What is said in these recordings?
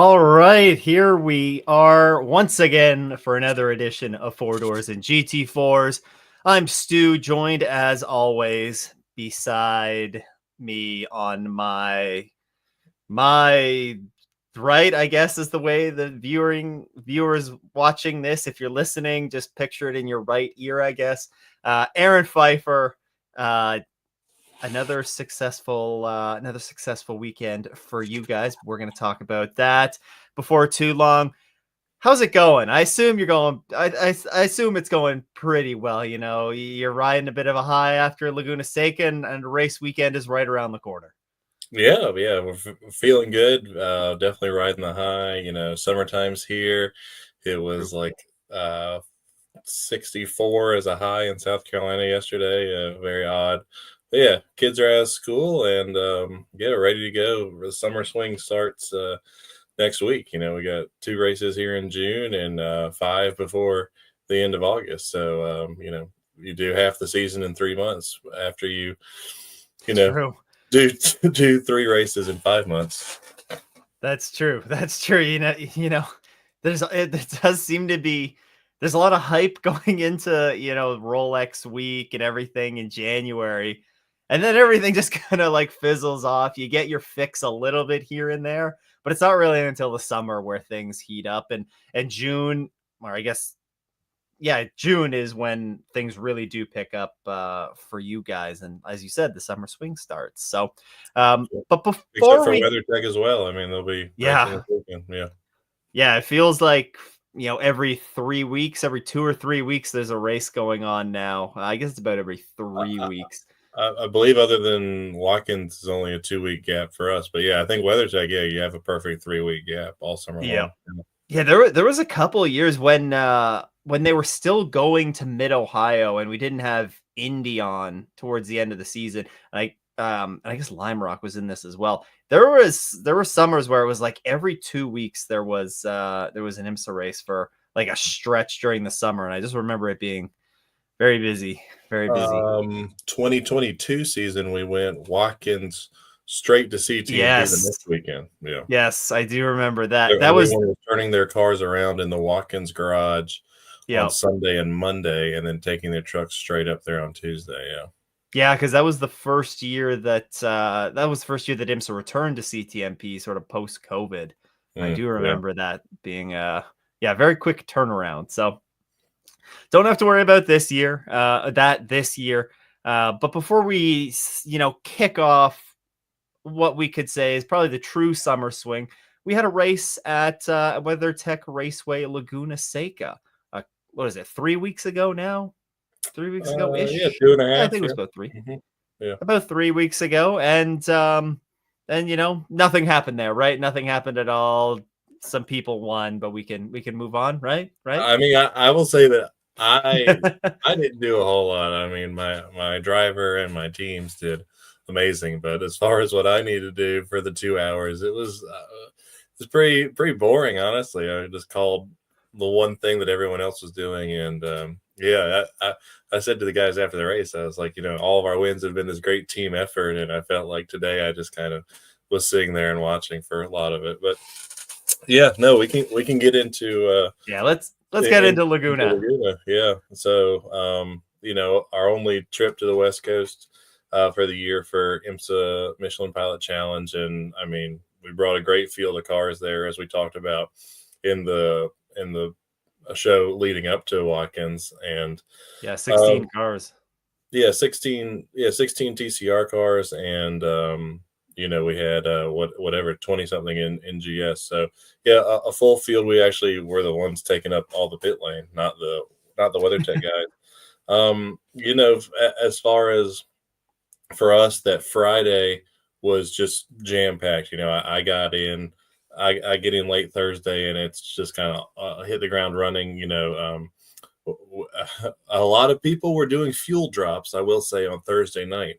All right, here we are once again for another edition of Four Doors and GT4s. I'm Stu, joined as always beside me on my right, I guess is the way the viewers watching this. If you're listening, just picture it in your right ear, I guess. Aaron Pfeiffer, uh, another successful weekend for you guys. We're going to talk about that before too long. How's it going? I assume you're going. I assume it's going pretty well. You know, you're riding a bit of a high after Laguna Seca, and race weekend is right around the corner. Yeah, we're feeling good. Definitely riding the high. Summertime's here. It True. was like 64 as a high in South Carolina yesterday. Very odd. But yeah, kids are out of school and yeah, ready to go. The summer swing starts next week. We got 2 races here in June and 5 before the end of August. So you do half the season in 3 months after you know True. do do 3 races in 5 months. That's true. That's true. It does seem to be there's a lot of hype going into, Rolex week and everything in January. And then everything just kind of like fizzles off. You get your fix a little bit here and there, but it's not really until the summer where things heat up and June, or I guess yeah, June is when things really do pick up for you guys. And as you said, the summer swing starts. So but Except before for we WeatherTech as well. I mean, they'll be racing yeah, this weekend. Yeah. yeah, it feels like, every 3 weeks, every 2 or 3 weeks, there's a race going on now. I guess it's about every 3 I, weeks. I believe other than Watkins is only a 2 week gap for us. But yeah, I think WeatherTech, yeah, you have a perfect 3 week gap all summer Yeah. long. Yeah, there was a couple of years when they were still going to Mid Ohio and we didn't have Indy on towards the end of the season. I guess Lime Rock was in this as well. There were summers where it was like every 2 weeks there was an IMSA race for like a stretch during the summer, and I just remember it being very busy, very busy. 2022 season, we went Watkins straight to CTMP the Yes. next weekend. Yeah. Yes, I do remember that. That was Everyone was turning their cars around in the Watkins garage on yeah. Sunday and Monday and then taking their trucks straight up there on Tuesday. Yeah. Yeah, because that was the first year that IMSA returned to CTMP sort of post-COVID. I do Yeah. remember that being very quick turnaround. So don't have to worry about this year. But before we kick off what we could say is probably the true summer swing, we had a race at WeatherTech Raceway Laguna Seca. What is it, 3 weeks ago now? 3 weeks ago Yeah, ish. two and a I half. think it was Yeah. about three. Mhm. Yeah. About 3 weeks ago, and nothing happened there, right? Nothing happened at all. Some people won, but we can move on, right? Right? I mean, I will say that I didn't do a whole lot. I mean, my driver and my teams did amazing, but as far as what I need to do for the 2 hours, it was pretty boring, honestly. I just called the one thing that everyone else was doing, and yeah, I said to the guys after the race, I was like, all of our wins have been this great team effort, and I felt like today I just kind of was sitting there and watching for a lot of it, but yeah, no, we can get into Yeah, let's get in into into Laguna. Laguna. Yeah. So our only trip to the West Coast for the year for IMSA Michelin Pilot Challenge, and I mean we brought a great field of cars there as we talked about in the show leading up to Watkins, and Yeah, 16 um, cars. yeah, 16 TCR cars, and we had whatever 20 something in GS. So yeah, a full field. We actually were the ones taking up all the pit lane, not the WeatherTech guys. As far as for us, that Friday was just jam packed. I got in. I get in late Thursday, and it's just kind of hit the ground running. A lot of people were doing fuel drops, I will say, on Thursday night.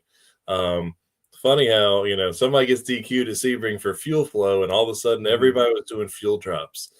Um, Funny how, somebody gets DQ'd at Sebring for fuel flow, and all of a sudden everybody was doing fuel drops,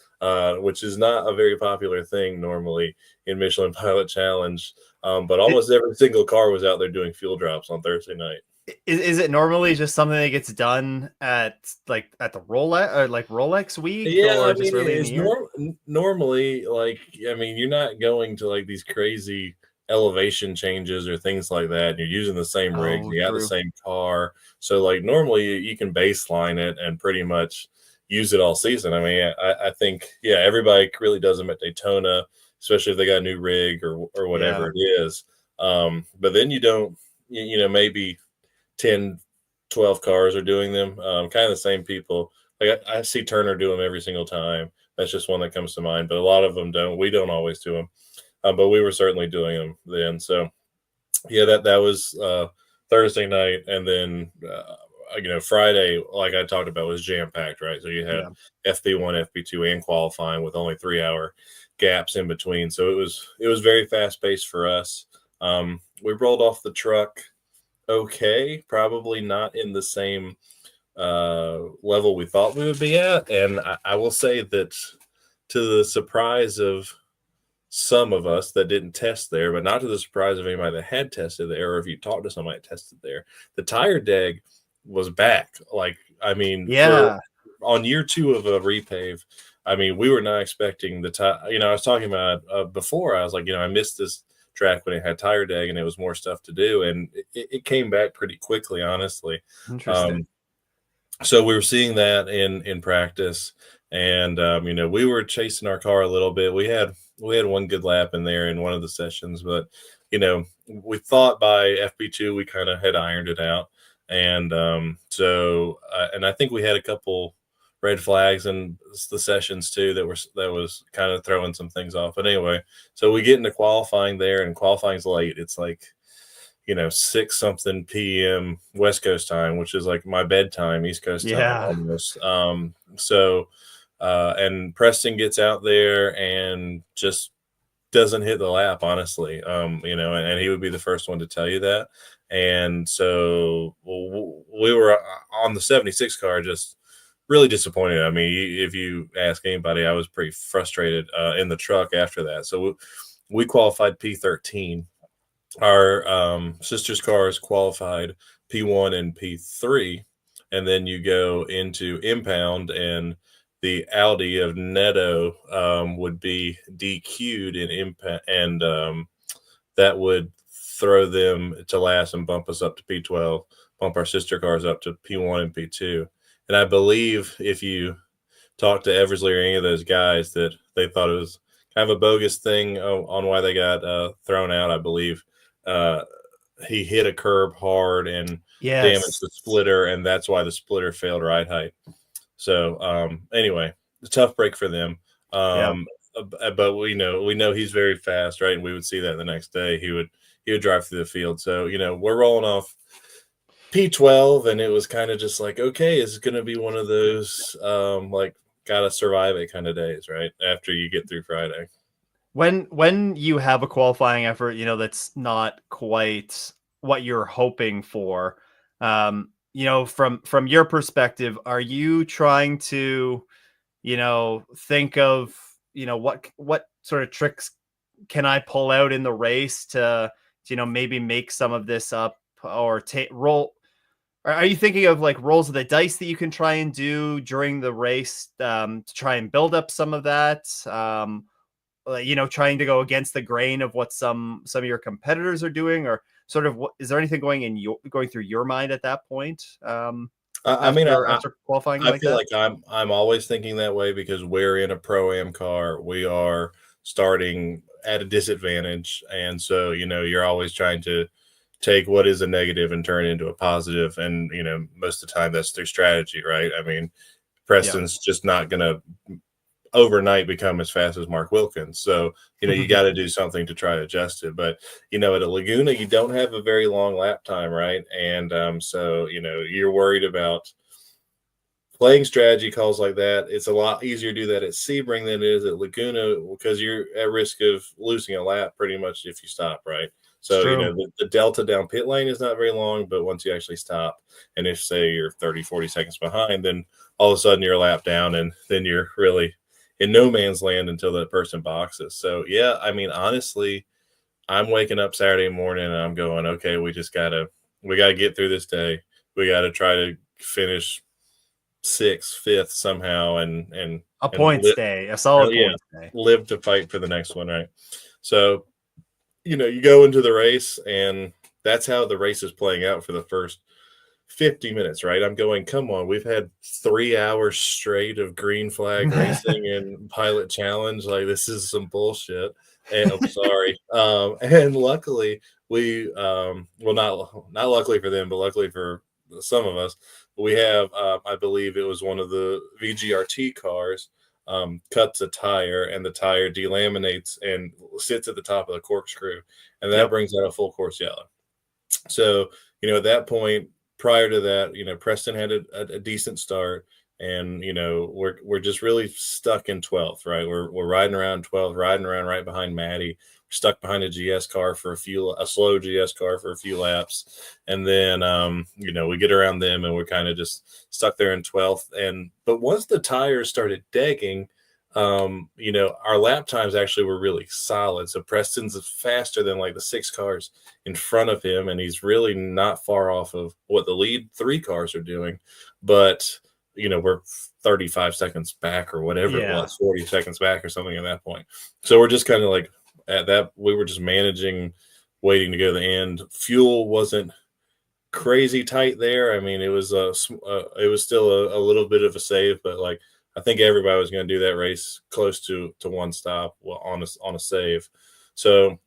which is not a very popular thing normally in Michelin Pilot Challenge. But It, almost every single car was out there doing fuel drops on Thursday night. Is it normally just something that gets done at the Rolex or like Rolex week Yeah, or I just mean, early in the it's year? normally like, I mean, you're not going to like these crazy elevation changes or things like that. You're using the same rigs, Oh, you got the true. same car. So like normally you can baseline it and pretty much use it all season. I mean, I think, yeah, everybody really does them at Daytona, especially if they got a new rig or Yeah. whatever it is. But then you don't, maybe 10, 12 cars are doing them. Kind of the same people. Like I see Turner do them every single time. That's just one that comes to mind. But a lot of them don't. We don't always do them, but we were certainly doing them then. So yeah, that was Thursday night, and then Friday, like I talked about, was jam packed, right? So you had Yeah. FP1, FP2, and qualifying with only 3 hour gaps in between. So it was very fast paced for us. We rolled off the truck okay, probably not in the same level we thought we would be at. And I will say that to the surprise of some of us that didn't test there, but not to the surprise of anybody that had tested there, or if you talked to somebody that tested there, the tire deg was back. Like, I mean, for Yeah. on year two of a repave, I mean, we were not expecting the tire. I was talking about before. I was like, I missed this track when it had tire deg and it was more stuff to do, and it came back pretty quickly, honestly. Interesting. Um, so we were seeing that in practice, and we were chasing our car a little bit. We had one good lap in there in one of the sessions, but we thought by FP2 we kind of had ironed it out, and and I think we had a couple red flags in the sessions too that was kind of throwing some things off. But anyway, so we get into qualifying there, and qualifying's late. It's like 6 something p.m. West Coast time, which is like my bedtime, East Coast time Yeah. almost. And Preston gets out there and just doesn't hit the lap, honestly. And he would be the first one to tell you that. And so we were on the 76 car, just really disappointed. I mean, if you ask anybody, I was pretty frustrated in the truck after that. So we qualified P13. Our sisters' cars qualified P1 and P3, and then you go into impound, and the Audi of Neto would be DQ'd in impound, and that would throw them to last and bump us up to P12, bump our sister cars up to P1 and P2. And I believe if you talk to Eversley or any of those guys, that they thought it was kind of a bogus thing on why they got thrown out. I believe uh, he hit a curb hard and damaged Yes. the splitter, and that's why the splitter failed ride height. So anyway, a tough break for them. Yeah. But we know he's very fast, right? And we would see that the next day. He would drive through the field. So we're rolling off P12, and it was kind of just like, okay, it's going to be one of those like gotta survive it kind of days, right? After you get through Friday. When you have a qualifying effort, that's not quite what you're hoping for. From your perspective, are you trying to, think of, what sort of tricks can I pull out in the race to maybe make some of this up or take roll? Are you thinking of like rolls of the dice that you can try and do during the race to try and build up some of that? Trying to go against the grain of what some of your competitors are doing, or sort of is there anything going through your mind at that point? I mean, After qualifying I like feel that? like I'm always thinking that way because we're in a pro-am car. We are starting at a disadvantage, and so you're always trying to take what is a negative and turn it into a positive. And most of the time that's through strategy, right? I mean, Yeah. Preston's just not going to overnight become as fast as Mark Wilkins. So, you got to do something to try to adjust it. But, at a Laguna, you don't have a very long lap time, right? And so, you're worried about playing strategy calls like that. It's a lot easier to do that at Sebring than it is at Laguna because you're at risk of losing a lap pretty much if you stop, right? It's So, true. the delta down pit lane is not very long, but once you actually stop, and if, say, you're 30, 40 seconds behind, then all of a sudden you're a lap down, and then you're really in no man's land until that person boxes. So, yeah, I mean, honestly, I'm waking up Saturday morning and I'm going, okay, we just got to we got to get through this day. We got to try to finish sixth, fifth somehow, A and points day, a solid yeah, points day. live to fight for the next one, right? So, you go into the race, and that's how the race is playing out for the first 50 minutes, right? I'm going, come on, we've had 3 hours straight of green flag racing and pilot challenge. Like, this is some bullshit. And I'm sorry. And luckily, well, not luckily for them, but luckily for some of us, we have, I believe it was one of the VGRT cars, cuts a tire, and the tire delaminates and sits at the top of the corkscrew. And that Yep. brings out a full course yellow. So, at that point, prior to that, Preston had a decent start, and we're just really stuck in 12th, right? We're riding around 12th, riding around right behind Maddie. We're stuck behind a GS car a slow GS car for a few laps, and then we get around them, and we're kind of just stuck there in 12th. But once the tires started degging, our lap times actually were really solid. So Preston's faster than like the 6 cars in front of him, and he's really not far off of what the lead 3 cars are doing. But we're 35 seconds back or whatever it was, 40 seconds back or something at that point. So we're just kind of like at that, we were just managing, waiting to go to the end. Fuel wasn't crazy tight there. I mean, it was still a little bit of a save, but like I think everybody was going to do that race close to one stop on a save. So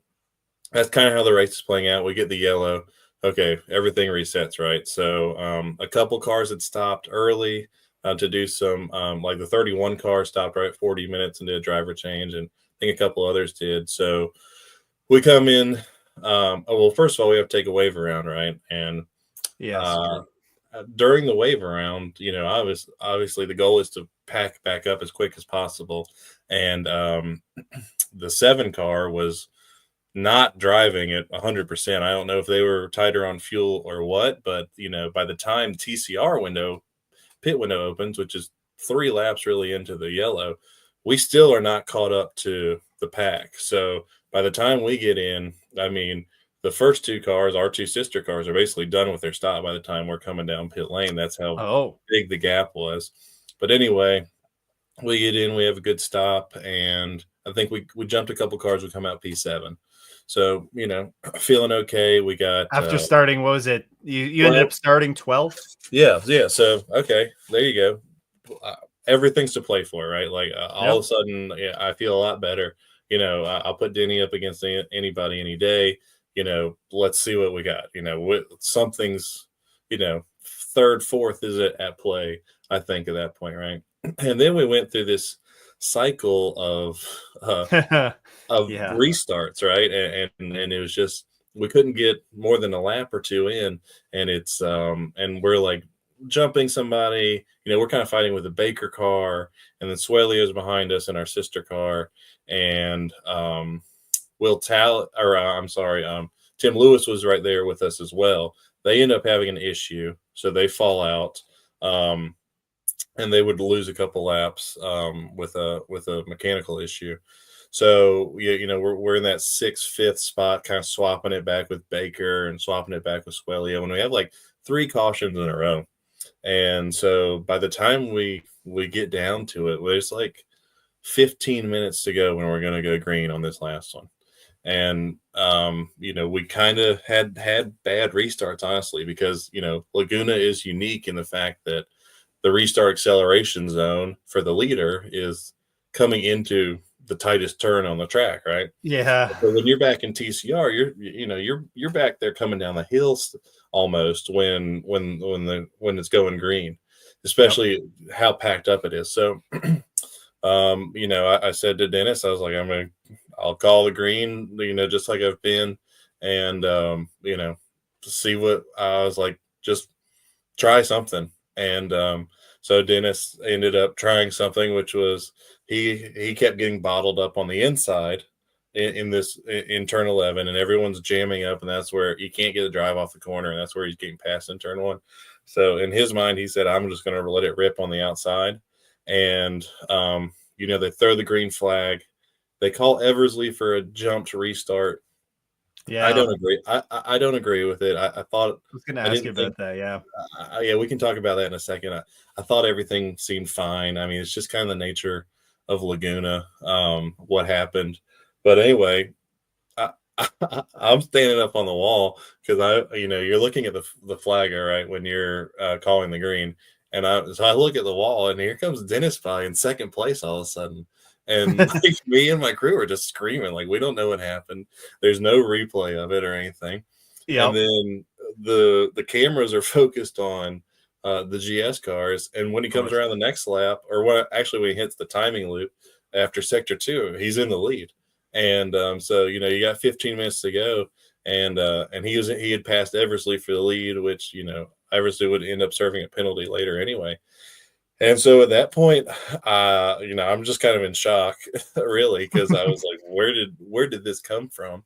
that's kind of how the race is playing out. We get the yellow. Okay, everything resets, right? So a couple cars had stopped early to do some, like the 31 car stopped right at 40 minutes and did a driver change, and I think a couple others did. So we come in. Well, first of all, we have to take a wave around, right? And during the wave around, obviously the goal is to pack back up as quick as possible. And the 7 car was not driving at 100%. I don't know if they were tighter on fuel or what, but by the time TCR pit window opens, which is 3 laps really into the yellow, we still are not caught up to the pack. So by the time we get in, I mean, the first 2 cars, our 2 sister cars, are basically done with their stop by the time we're coming down pit lane. That's how big the gap was. But anyway, we get in, we have a good stop, and I think we jumped a couple cars, we come out P7. So, feeling okay. We got after starting, what was it? You ended up starting 12th? Yeah. So, okay, there you go. Everything's to play for, right? Like all of a sudden, I feel a lot better. I'll put Denny up against anybody any day. Let's see what we got. Something's, third, fourth is at play, I think, at that point, right? And then we went through this cycle of restarts, right? And it was just, we couldn't get more than a lap or 2 in, and it's and we're like jumping somebody, we're kind of fighting with a Baker car, and then Swelio's behind us in our sister car, and Tim Lewis was right there with us as well. They end up having an issue, so they fall out, and they would lose a couple laps with a mechanical issue. So we're in that 6th, 5th spot, kind of swapping it back with Baker and swapping it back with Swelio, and we have like 3 cautions in a row. And so by the time we get down to it, there's like 15 minutes to go when we're going to go green on this last one. And we kind of had bad restarts, honestly, because Laguna is unique in the fact that the restart acceleration zone for the leader is coming into the tightest turn on the track, right? Yeah. So when you're back in TCR, you're back there coming down the hills almost when it's going green, especially how packed up it is. So I said to Dennis, I was like, I'll call the green, just like I've been, and see what, I was like, just try something. And so Dennis ended up trying something, which was he kept getting bottled up on the inside in this in turn 11, and everyone's jamming up, and that's where you can't get a drive off the corner, and that's where he's getting passed in turn 1. So in his mind, he said, I'm just going to let it rip on the outside. And they throw the green flag. They call Eversley for a jump to restart. I Yeah. don't agree. I don't agree with it. I thought Was gonna I ask you didn't think. about that, yeah. Yeah, we can talk about that in a second. I thought everything seemed fine. I mean, it's just kind of the nature of Laguna, what happened. But anyway, I, I'm standing up on the wall because you're looking at the flagger, right, when you're calling the green, and so I look at the wall, and here comes Dennis by in second place all of a sudden, and like me and my crew are just screaming like we don't know what happened. There's no replay of it or anything, and Yep. then the cameras are focused on the GS cars, and when he Of comes course. around the next lap, or when he hits the timing loop after sector 2, he's in the lead. And so you got 15 minutes to go, and he had passed Eversley for the lead, which Eversley would end up serving a penalty later anyway. And so at that point, I'm just kind of in shock, really, because I was like, where did this come from?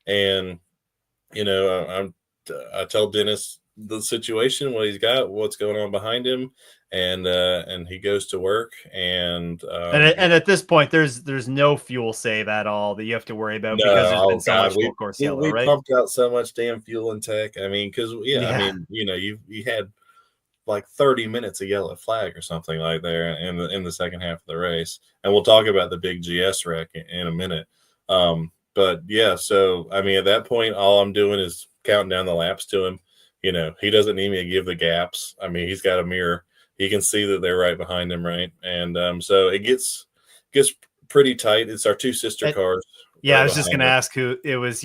And I tell Dennis the situation, what he's got, what's going on behind him, and he goes to work, and And at this point, there's no fuel save at all that you have to worry about no, because there's been oh so God, much we full course we, yellow, we right? pumped out so much damn fuel in tech. I mean, because yeah, I Yeah. mean, you had like 30 minutes of yellow flag or something like there in the second half of the race, and we'll talk about the big GS wreck in a minute. But yeah, so I mean, at that point, all I'm doing is counting down the laps to him. He doesn't need me to give the gaps. I mean, he's got a mirror; he can see that they're right behind him, right? And so it gets pretty tight. It's our two sister And cars yeah, I right was just behind gonna us. ask who it was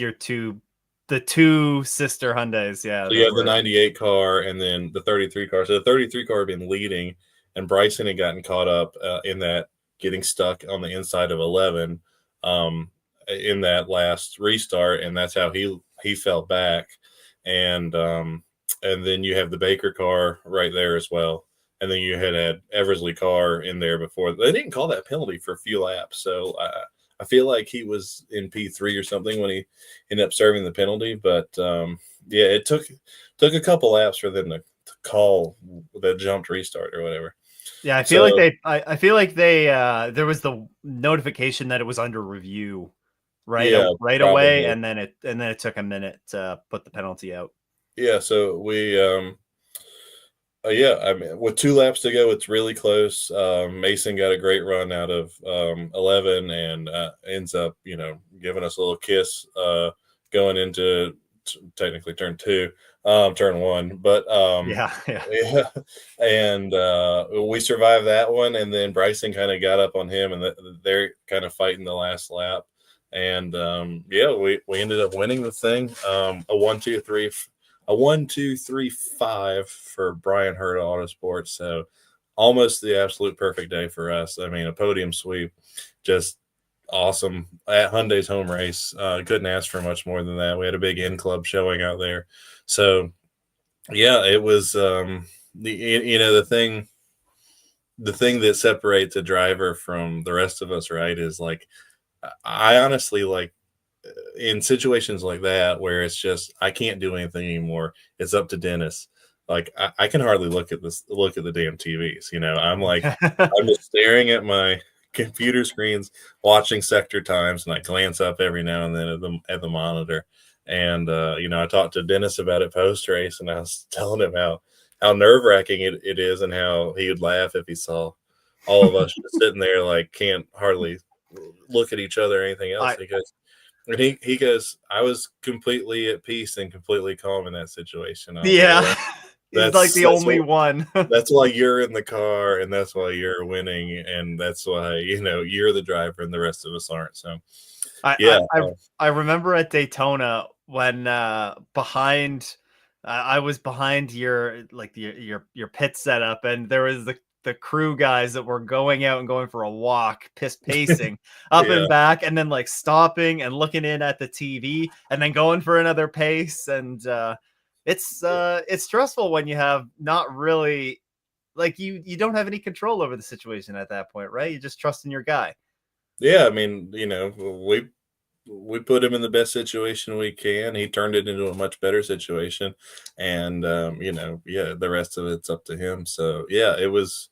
the two sister Hyundais, yeah, So you that have the were 98 car and then the 33 car. So the 33 car had been leading, and Bryson had gotten caught up in that, getting stuck on the inside of 11 in that last restart, and that's how he fell back. And then you have the Baker car right there as well. And then you had Eversley car in there before. They didn't call that penalty for a few laps, so I feel like he was in P3 or something when he ended up serving the penalty. But yeah, it took a couple laps for them to call the jumped restart or whatever. yeah, So I feel like they there was the notification that it was under review yeah, right away, probably. and then it took a minute to put the penalty out. Yeah, so we yeah, I mean, with 2 laps to go, it's really close. Mason got a great run out of 11, and ends up, giving us a little kiss going into technically turn 2, turn 1. But Yeah, yeah. yeah, and we survived that one. And then Bryson kind of got up on him, and they're kind of fighting the last lap. And yeah, we ended up winning the thing. A 1, 2, 3, 5 for Brian Hurd Autosports. So almost the absolute perfect day for us. I mean, a podium sweep, just awesome at Hyundai's home race. Couldn't ask for much more than that. We had a big in club showing out there. So yeah, it was the thing that separates a driver from the rest of us, right, is like I honestly like in situations like that where it's just I can't do anything anymore. It's up to Dennis. Like I can hardly look at the damn TVs. I'm like I'm just staring at my computer screens, watching sector times, and I glance up every now and then at the monitor. And I talked to Dennis about it post race, and I was telling him how nerve wracking it is, and how he would laugh if he saw all of us just sitting there like can't hardly look at each other or anything else. I He goes, I was completely at peace and completely calm in that situation. I was like, yeah. well, He's like the that's only what one. that's why you're in the car, and that's why you're winning, and that's why you're the driver and the rest of us aren't. So I yeah, I I I remember at Daytona when behind I was behind your like your pit setup, and there was the crew guys that were going out and going for a walk, pacing up yeah, and back, and then like stopping and looking in at the TV, and then going for another pace. And it's stressful when you have not really like you don't have any control over the situation at that point, right? You just trust in your guy. yeah. I mean, we put him in the best situation we can. He turned it into a much better situation, and yeah, the rest of it's up to him. So yeah, it was.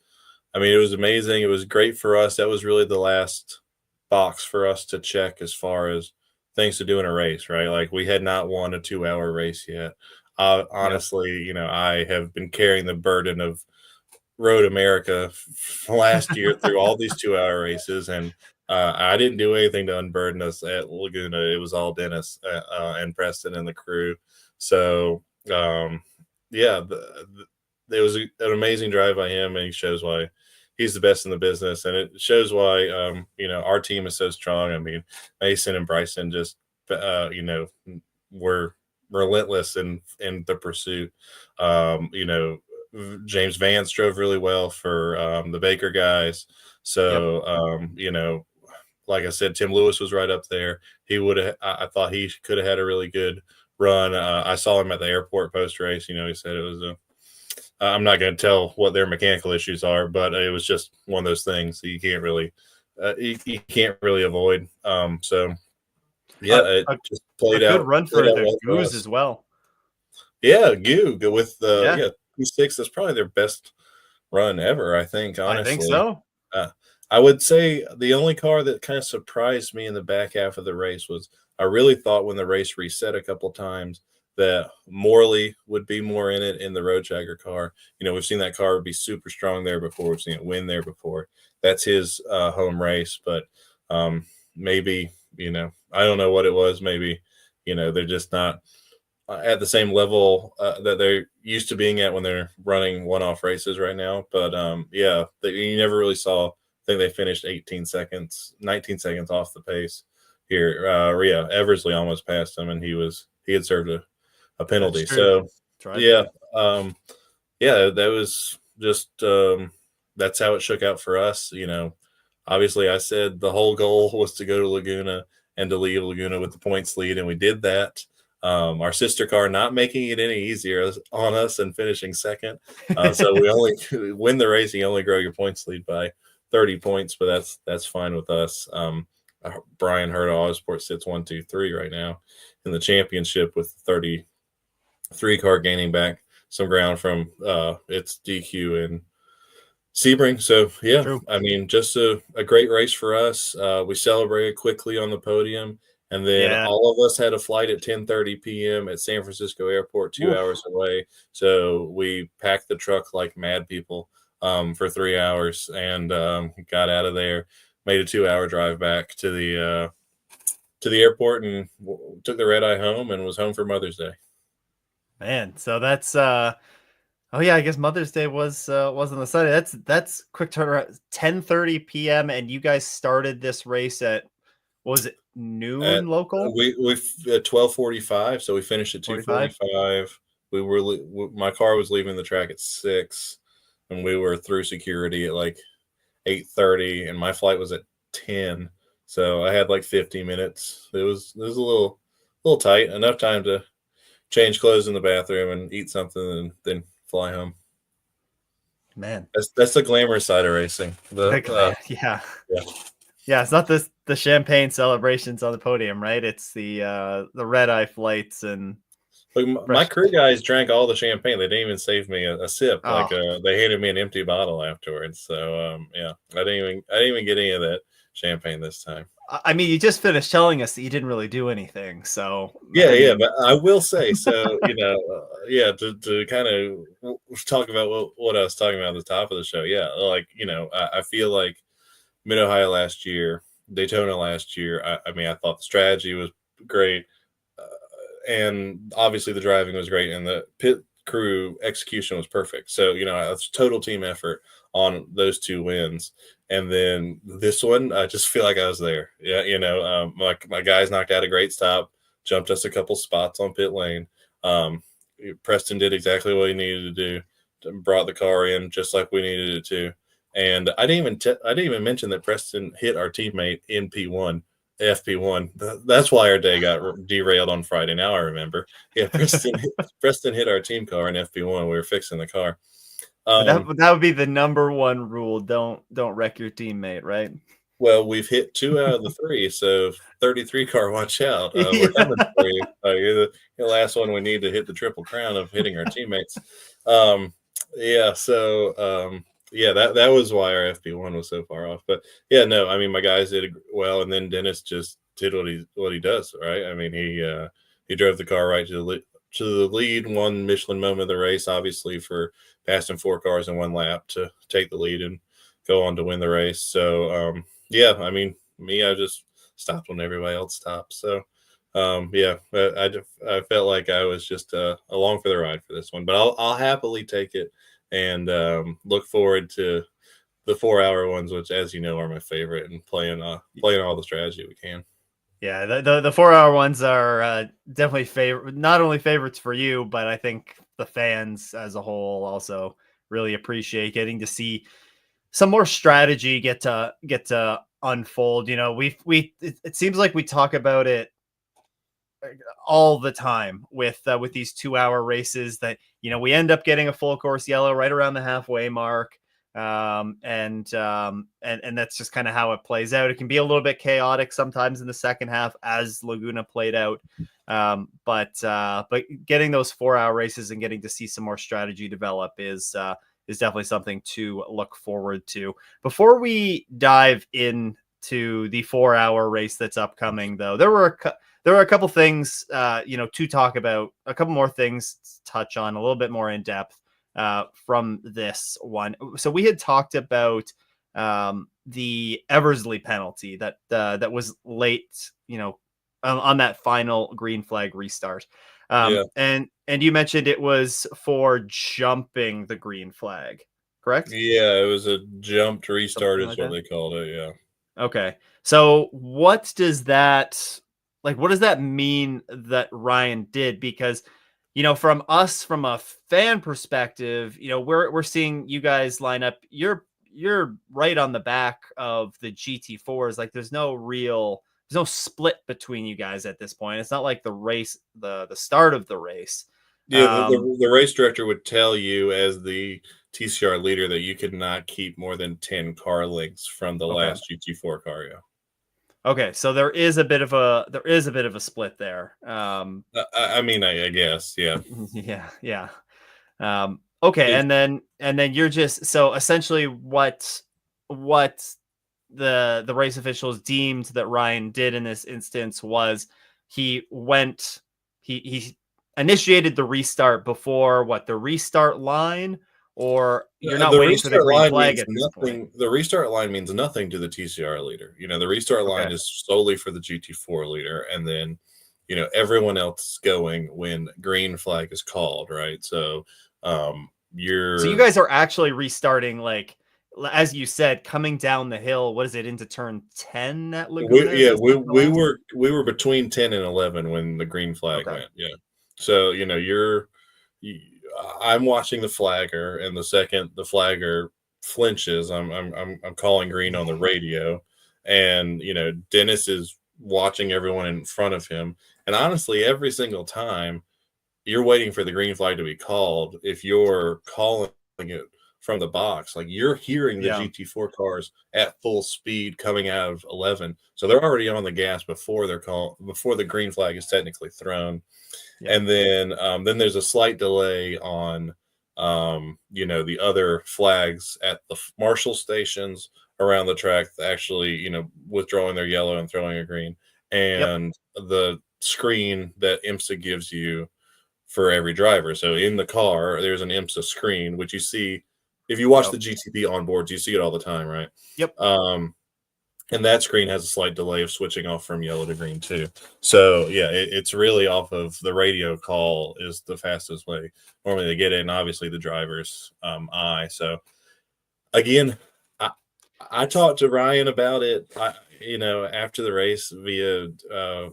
I mean, it was amazing. It was great for us. That was really the last box for us to check as far as things to do in a race, right? Like we had not won a 2 hour race yet. Yep. Honestly, I have been carrying the burden of Road America last year through all these 2 hour races, and I didn't do anything to unburden us at Laguna. It was all Dennis and Preston and the crew. So yeah, it was an amazing drive by him, and he shows why he's the best in the business, and it shows why our team is so strong. I mean, Mason and Bryson just were relentless in the pursuit. James Vance drove really well for the Baker guys. Yep. So, like I said, Tim Lewis was right up there. He would have, I thought he could have had a really good run. I saw him at the airport post race. He said it was I'm not going to tell what their mechanical issues are, but it was just one of those things that you can't really, you can't really avoid. So, yeah, A, it a, just a played good out, run played for out the well for Goose us. as well. Yeah, go with the Yeah, yeah 2.6. That's probably their best run ever, I think. I think Honestly, so. uh, I would say the only car that kind of surprised me in the back half of the race was I really thought when the race reset a couple times that Morley would be more in it in the Road Jagger car. We've seen that car be super strong there before. We've seen it win there before. That's his home race, but maybe I don't know what it was. Maybe they're just not at the same level that they're used to being at when they're running one-off races right now. But yeah, you never really saw. I think they finished 18 seconds, 19 seconds off the pace here. Yeah, Eversley almost passed him, and he had served a That's penalty. true. So That's right. yeah, yeah, that was just that's how it shook out for us. Obviously, I said the whole goal was to go to Laguna and to leave Laguna with the points lead, and we did that. Our sister car not making it any easier on us and finishing second. So we only win the race. You only grow your points lead by 30 points, but that's fine with us. Brian Hurd Autosport sits 1, 2, 3 right now in the championship with 33 car gaining back some ground from its DQ and Sebring. So yeah, True. I mean, just a great race for us. We celebrated quickly on the podium, and then Yeah. all of us had a flight at 10:30 p.m. at San Francisco Airport, 2 hours Oof. away. So we packed the truck like mad people for 3 hours and got out of there. Made a 2 hour drive back to the airport and took the red eye home and was home for Mother's Day. Man, so that's oh yeah, I guess Mother's Day was on the Sunday. That's quick turnaround. 10:30 p.m. and you guys started this race at what was it, At noon local? we at 12:45, so we finished at 45? 2:45. My car was leaving the track at 6, and we were through security at like 8:30, and my flight was at 10. So I had like 50 minutes. It was a little tight, enough time to change clothes in the bathroom and eat something and then fly home. Man. That's the glamorous side of racing. Yeah. Yeah. Yeah, it's not the champagne celebrations on the podium, right? It's the red eye flights and Like my fresh. crew guys drank all the champagne. They didn't even save me a sip. Oh, Like they handed me an empty bottle afterwards. So yeah, I didn't even get any of that champagne this time. I mean, you just finished telling us that you didn't really do anything. So, Yeah, I yeah, mean, but I will say so. Yeah, to kind of talk about what I was talking about at the top of the show. Yeah, like I feel like Mid Ohio last year, Daytona last year. I mean, I thought the strategy was great. And obviously the driving was great and the pit crew execution was perfect. So, it's total team effort on those two wins. And then this one, I just feel like I was there. Yeah, my guys knocked out a great stop, jumped us a couple spots on pit lane. Preston did exactly what he needed to do, brought the car in just like we needed it to. And I didn't even mention that Preston hit our teammate in P1. FP1. That's why our day got derailed on Friday. Now I remember. Yeah, Preston hit our team car in FP1. We were fixing the car. that would be the number one rule. Don't wreck your teammate, right? Well, we've hit 2 out of the 3, so 33 car, watch out. We're Yeah. coming for you. You're the last one we need to hit the triple crown of hitting our teammates. Yeah, so yeah, that was why our FP1 was so far off. But yeah, no, I mean my guys did well, and then Dennis just did what he does, right? I mean, he drove the car right to the lead, won Michelin moment of the race, obviously for passing 4 cars in 1 lap to take the lead and go on to win the race. So yeah, I mean, me, I just stopped when everybody else stopped. So yeah, I felt like I was just along for the ride for this one, but I'll happily take it and look forward to the 4 hour ones, which, as you know, are my favorite, and playing all the strategy we can. Yeah, the 4 hour ones are definitely favorite. Not only favorites for you, but I think the fans as a whole also really appreciate getting to see some more strategy get to unfold. You know, it seems like we talk about it all the time with these 2 hour races that, you know, we end up getting a full course yellow right around the halfway mark. And that's just kind of how it plays out. It can be a little bit chaotic sometimes in the second half, as Laguna played out. But getting those 4 hour races and getting to see some more strategy develop is definitely something to look forward to. Before we dive into the 4 hour race that's upcoming, though, there were a couple things, to talk about, a couple more things to touch on a little bit more in depth from this one. So we had talked about the Eversley penalty that was late, on that final green flag restart. Yeah, And you mentioned it was for jumping the green flag, correct? yeah, it was a jumped restart, Something is like what that. they called it. Yeah. Okay. So what does that mean that Ryan did? Because, from us, from a fan perspective, we're seeing you guys line up. You're right on the back of the GT4s. Like there's no split between you guys at this point. It's not like the race, the start of the race. Yeah, Um, the race director would tell you as the TCR leader that you could not keep more than 10 car lengths from the okay. last GT4 car. Yeah. Okay. So there is a bit of a split there. I mean, I guess, yeah. Yeah. Yeah. Okay, It's, and then you're just, so essentially what the race officials deemed that Ryan did in this instance was he went he initiated the restart before the restart line, or you're not the waiting for the restart green line flag means at this point. nothing. The restart line means nothing to the TCR leader. The restart Okay. line is solely for the GT4 leader, and then everyone else is going when green flag is called, right? So So you you're guys are actually restarting, like, as you said, coming down the hill. What is it, into turn 10 at Laguna? Is yeah, that second last? we were between 10 and 11 when the green flag Okay. went. Yeah. So, you, I'm watching the flagger, and the second the flagger flinches, I'm calling green on the radio, and Dennis is watching everyone in front of him, and honestly, every single time you're waiting for the green flag to be called. If you're calling it from the box, like, you're hearing the Yeah. GT4 cars at full speed coming out of 11, so they're already on the gas before before the green flag is technically thrown. Yeah. And then there's a slight delay on the other flags at the marshal stations around the track, actually withdrawing their yellow and throwing a green, Yep. and the screen that IMSA gives you for every driver. So in the car, there's an IMSA screen, which you see if you watch Yep. the GTP onboards, you see it all the time, right? Yep. And that screen has a slight delay of switching off from yellow to green too. So yeah, it's really off of the radio call is the fastest way normally to get it, and obviously the driver's eye. So again, I talked to Ryan about it, after the race via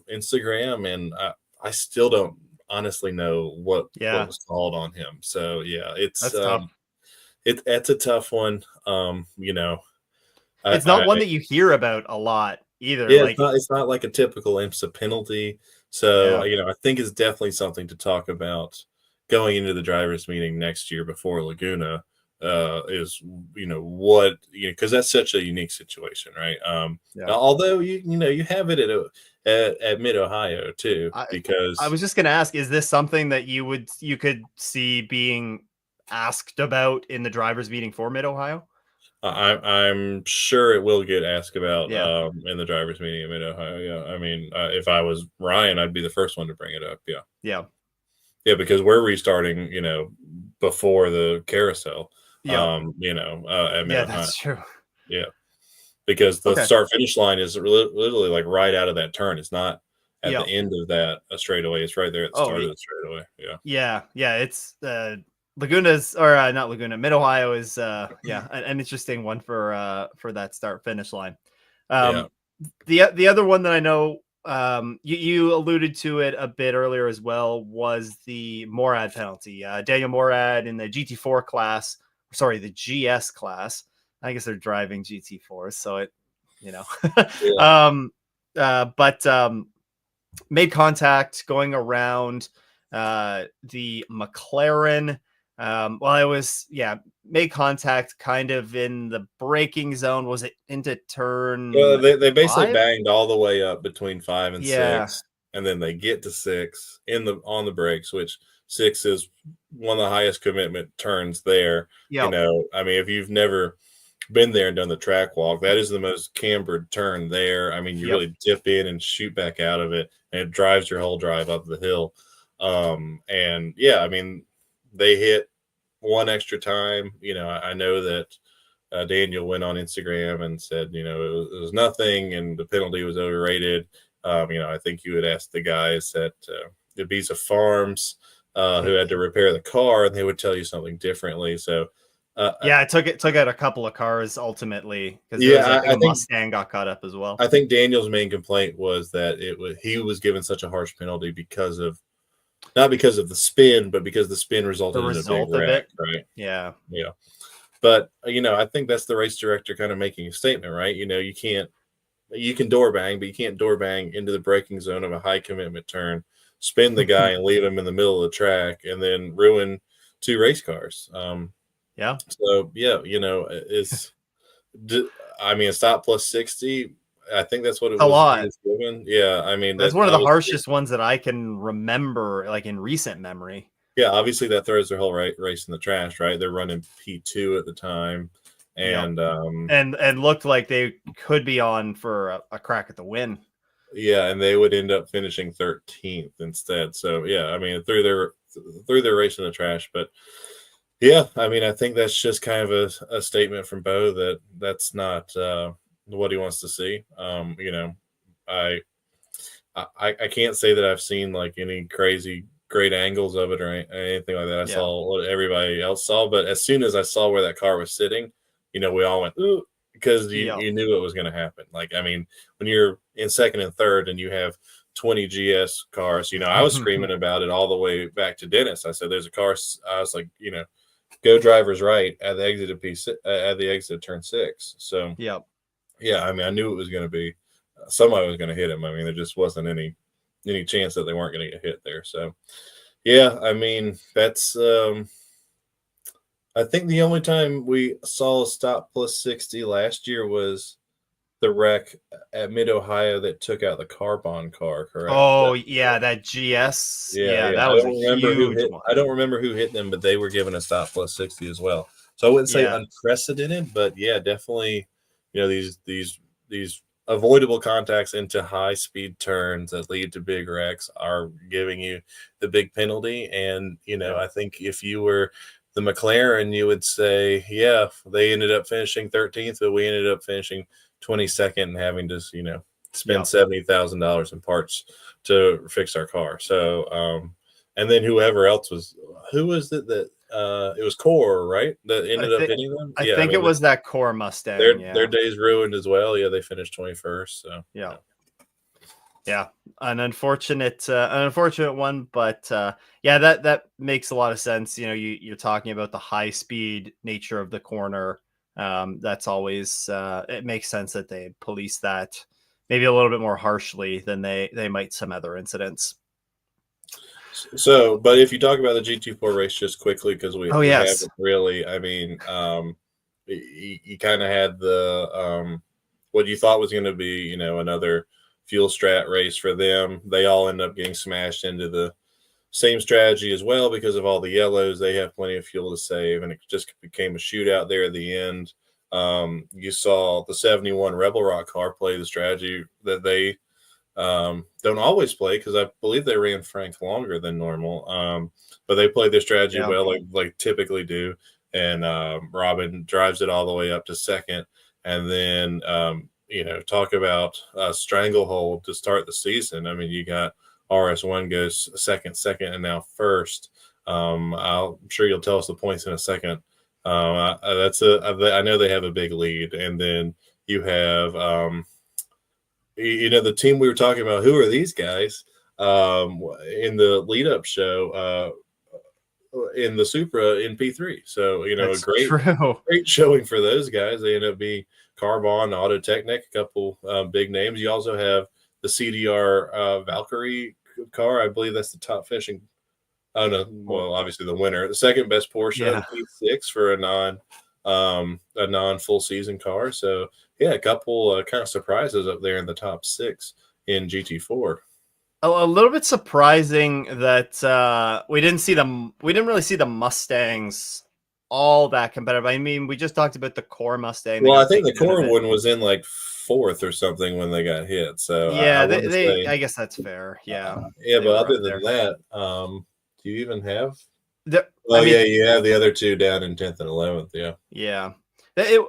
Instagram, and I still don't honestly know what Yeah. was called on him. So yeah, That's tough. it's a tough one. It's I not one that you hear about a lot either. Yeah, Like, it's not like a typical IMSA penalty. So, yeah. I think it's definitely something to talk about going into the drivers meeting next year before Laguna, is, because that's such a unique situation, right? Yeah. Although you have it at Mid Ohio too, I because was just gonna ask, is this something that you could see being asked about in the drivers meeting for Mid Ohio? I'm sure it will get asked about Yeah. in the drivers' meeting in Mid Ohio. Yeah, I mean, if I was Ryan, I'd be the first one to bring it up. Yeah, Yeah. yeah, because we're restarting, before the carousel, Yep. at Mid Yeah, Ohio. that's true. Yeah, because the Okay. start finish line is literally like right out of that turn. It's not at the Yep. end of that straightaway. It's right there at the Oh, start of the straightaway. Yeah, yeah. Yeah, it's Laguna's or not Laguna, Mid Ohio is yeah, an interesting one for that start finish line. yeah. Um the other one that I know you alluded to it a bit earlier as well was the Morad penalty. Daniel Morad in the GT4 class, sorry, the GS class. I guess they're driving GT4s, so it, you know, Yeah. um, but made contact going around the McLaren. Well, it was, yeah, made contact kind of in the braking zone. Was it into Well, turn they basically 5? banged all the way up between 5 and Yeah. 6, and then they get to 6 on the brakes, which 6 is one of the highest commitment turns there. Yep. I mean, if you've never been there and done the track walk, that is the most cambered turn there. I mean, you Yep. really dip in and shoot back out of it, and it drives your whole drive up the hill. And yeah, I mean, they hit one extra time. I know that Daniel went on Instagram and said, it was nothing and the penalty was overrated. I think you would ask the guys at Ibiza Farms who had to repair the car, and they would tell you something differently. So, Yeah, it took out a couple of cars ultimately because there was, I yeah, think, a Mustang got caught up as well. I think Daniel's main complaint was that he was given such a harsh penalty because of not because of the spin, but because the spin The resulted in a big result of wreck, it. right? Yeah. Yeah. But I think that's the race director kind of making a statement, right? You can door bang, but you can't door bang into the braking zone of a high commitment turn, spin the guy and leave him in the middle of the track, and then ruin two race cars. Yeah. So yeah, I mean, a stop plus 60. I think that's what it A was. He lot. was given. Yeah, I mean That's that one of the obviously. harshest ones that I can remember, like in recent memory. Yeah, obviously that throws their whole race in the trash, right? They're running P2 at the time, Yep. and And looked like they could be on for a crack at the win. yeah, and they would end up finishing 13th instead. So yeah, I mean threw their race in the trash, but yeah, I mean I think that's just kind of a statement from Bo that that's not what he wants to see. I I can't say that I've seen like any crazy great angles of it or anything like that. I Yeah. saw what everybody else saw, but as soon as I saw where that car was sitting, we all went ooh because you, Yep. you knew it was going to happen. Like I mean, when you're in second and third and you have 20 GS cars, I was screaming about it all the way back to Dennis. I said, "There's a car." I was like, go drivers right at the exit of at the exit of turn 6. So Yep. yeah, I mean, I knew it was going to be somebody was going to hit him. I mean, there just wasn't any chance that they weren't going to get hit there. So, yeah, I mean, that's I think the only time we saw a stop plus 60 last year was the wreck at Mid Ohio that took out the carbon car, correct? Oh yeah, that GS. Yeah, Yeah, yeah. that was a huge I one. don't remember who hit them, but they were given a stop plus 60 as well. So I wouldn't say Yeah. unprecedented, but yeah, definitely, these avoidable contacts into high speed turns that lead to big wrecks are giving you the big penalty. And, Yeah. I think if you were the McLaren, you would say, yeah, they ended up finishing 13th, but we ended up finishing 22nd and having to, spend Yep. $70,000 in parts to fix our car. So, and then whoever else who was it that it was Core, right? That I ended up think hitting them. I Yeah, I think it mean was that core Mustang. their Yeah. days ruined as well. Yeah, they finished 21st. So Yeah. yeah. Yeah, an unfortunate one, but yeah, that makes a lot of sense. You're talking about the high speed nature of the corner. That's always it makes sense that they police that maybe a little bit more harshly than they might some other incidents. So, but if you talk about the GT4 race just quickly, because Oh we yes, haven't really, I mean, you kind of had the what you thought was going to be, another fuel strat race for them. They all end up getting smashed into the same strategy as well because of all the yellows. They have plenty of fuel to save, and it just became a shootout there at the end. You saw the 71 Rebel Rock car play the strategy that they don't always play, because I believe they ran Frank longer than normal. But they played their strategy Yeah. well, like typically do. And Robin drives it all the way up to second. And then, talk about stranglehold to start the season. I mean, you got RS1 goes second, and now first. I'm sure you'll tell us the points in a second. I know they have a big lead. And then you have, the team we were talking about, who are these guys? In the lead up show, in the Supra in P3. So, a That's great true. showing for those guys. They end up being Carbon, Auto Technic, a couple big names. You also have the CDR Valkyrie car. I believe that's the top finishing. Oh no, well, obviously the winner, the second best Porsche in P6 for a non full season car. So yeah, a couple kind of surprises up there in the top 6 in GT4. A little bit surprising that we didn't really see the Mustangs all that competitive. I mean, we just talked about the core Mustang. They Well, I got think the taken out of core it. one was in like 4th or something when they got hit. So I Yeah, want to say, I guess that's fair. Yeah, yeah, they but were up other than there. that, do you even have? I Oh mean, yeah, you have the other two down in 10th and 11th. Yeah. yeah.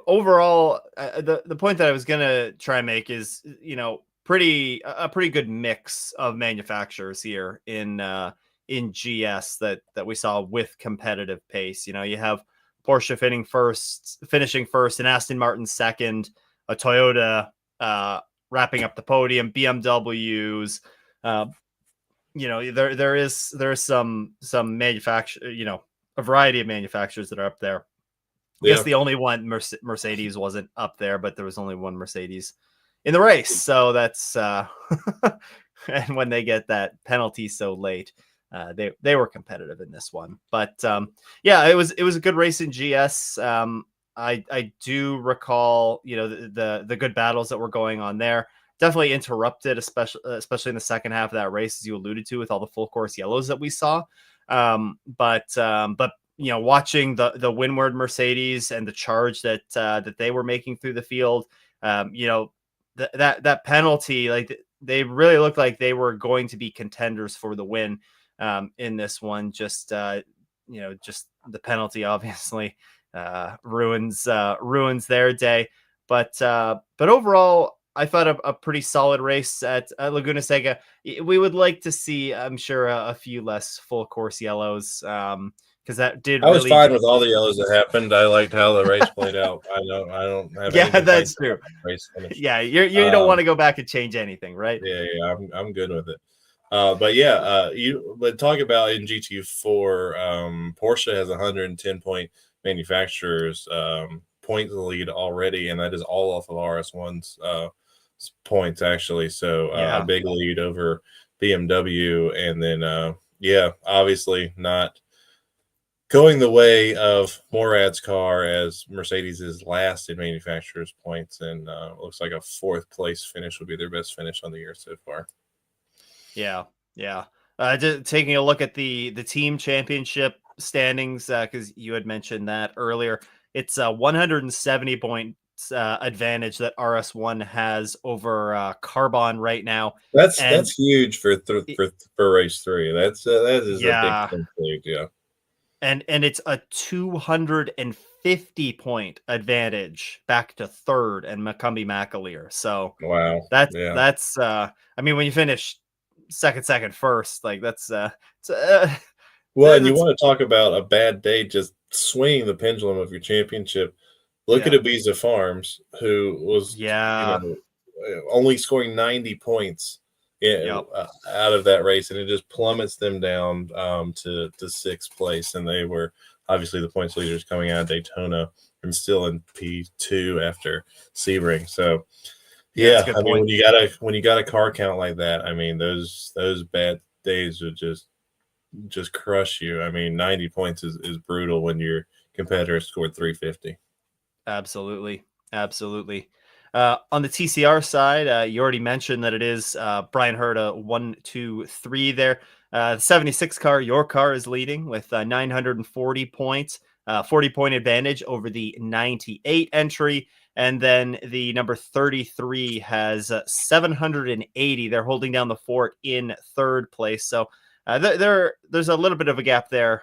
Overall, the point that I was gonna try and make is, a pretty good mix of manufacturers here in GS that we saw with competitive pace. You have Porsche finishing first, and Aston Martin second, a Toyota wrapping up the podium, BMWs. There's some manufacturer, a variety of manufacturers that are up there. I guess Yeah. the only one Mercedes wasn't up there, but there was only one Mercedes in the race. So that's and when they get that penalty so late, they were competitive in this one. But yeah, it was a good race in GS. I do recall, the good battles that were going on there. Definitely interrupted, especially in the second half of that race, as you alluded to, with all the full course yellows that we saw. But watching the windward Mercedes and the charge that they were making through the field, that penalty, like they really looked like they were going to be contenders for the win in this one. Just the penalty obviously ruins their day. But overall, I thought a pretty solid race at Laguna Seca. We would like to see, I'm sure, a few less full course yellows, because that did I was really fine with all the yellows that happened. I liked how the race played out. I don't have any yeah, that's complaints true. about the race finish. Yeah, you don't want to go back and change anything, right? Yeah, I'm good with it. But yeah, but talk about in GT4, Porsche has 110 point manufacturers point lead already, and that is all off of RS1's points actually. So a big lead over BMW, and then yeah, obviously not going the way of Morad's car, as Mercedes is last in manufacturers points, and looks like a 4th place finish would be their best finish on the year so far. Yeah. Just taking a look at the team championship standings, because you had mentioned that earlier. It's a 170 points advantage that RS1 has over Carbon right now. That's huge for race 3. That is a big lead, yeah. And it's a 250 point advantage back to third and Macumbi McAleer. So wow, that's I mean, when you finish second, first, like that's well, and you want to talk about a bad day just swinging the pendulum of your championship. Look at Ibiza Farms, who was only scoring 90 points out of that race, and it just plummets them down to 6th place. And they were obviously the points leaders coming out of Daytona and still in P2 after Sebring. So yeah, I mean, when you got a car count like that, I mean, those bad days would just crush you. I mean, 90 points is brutal when your competitor scored 350. Absolutely. On the TCR side, you already mentioned that it is Brian Herta 1, 2, 3 there. The 76 car, your car, is leading with 940 points. 40-point advantage over the 98 entry. And then the number 33 has 780. They're holding down the fort in third place. So there's a little bit of a gap there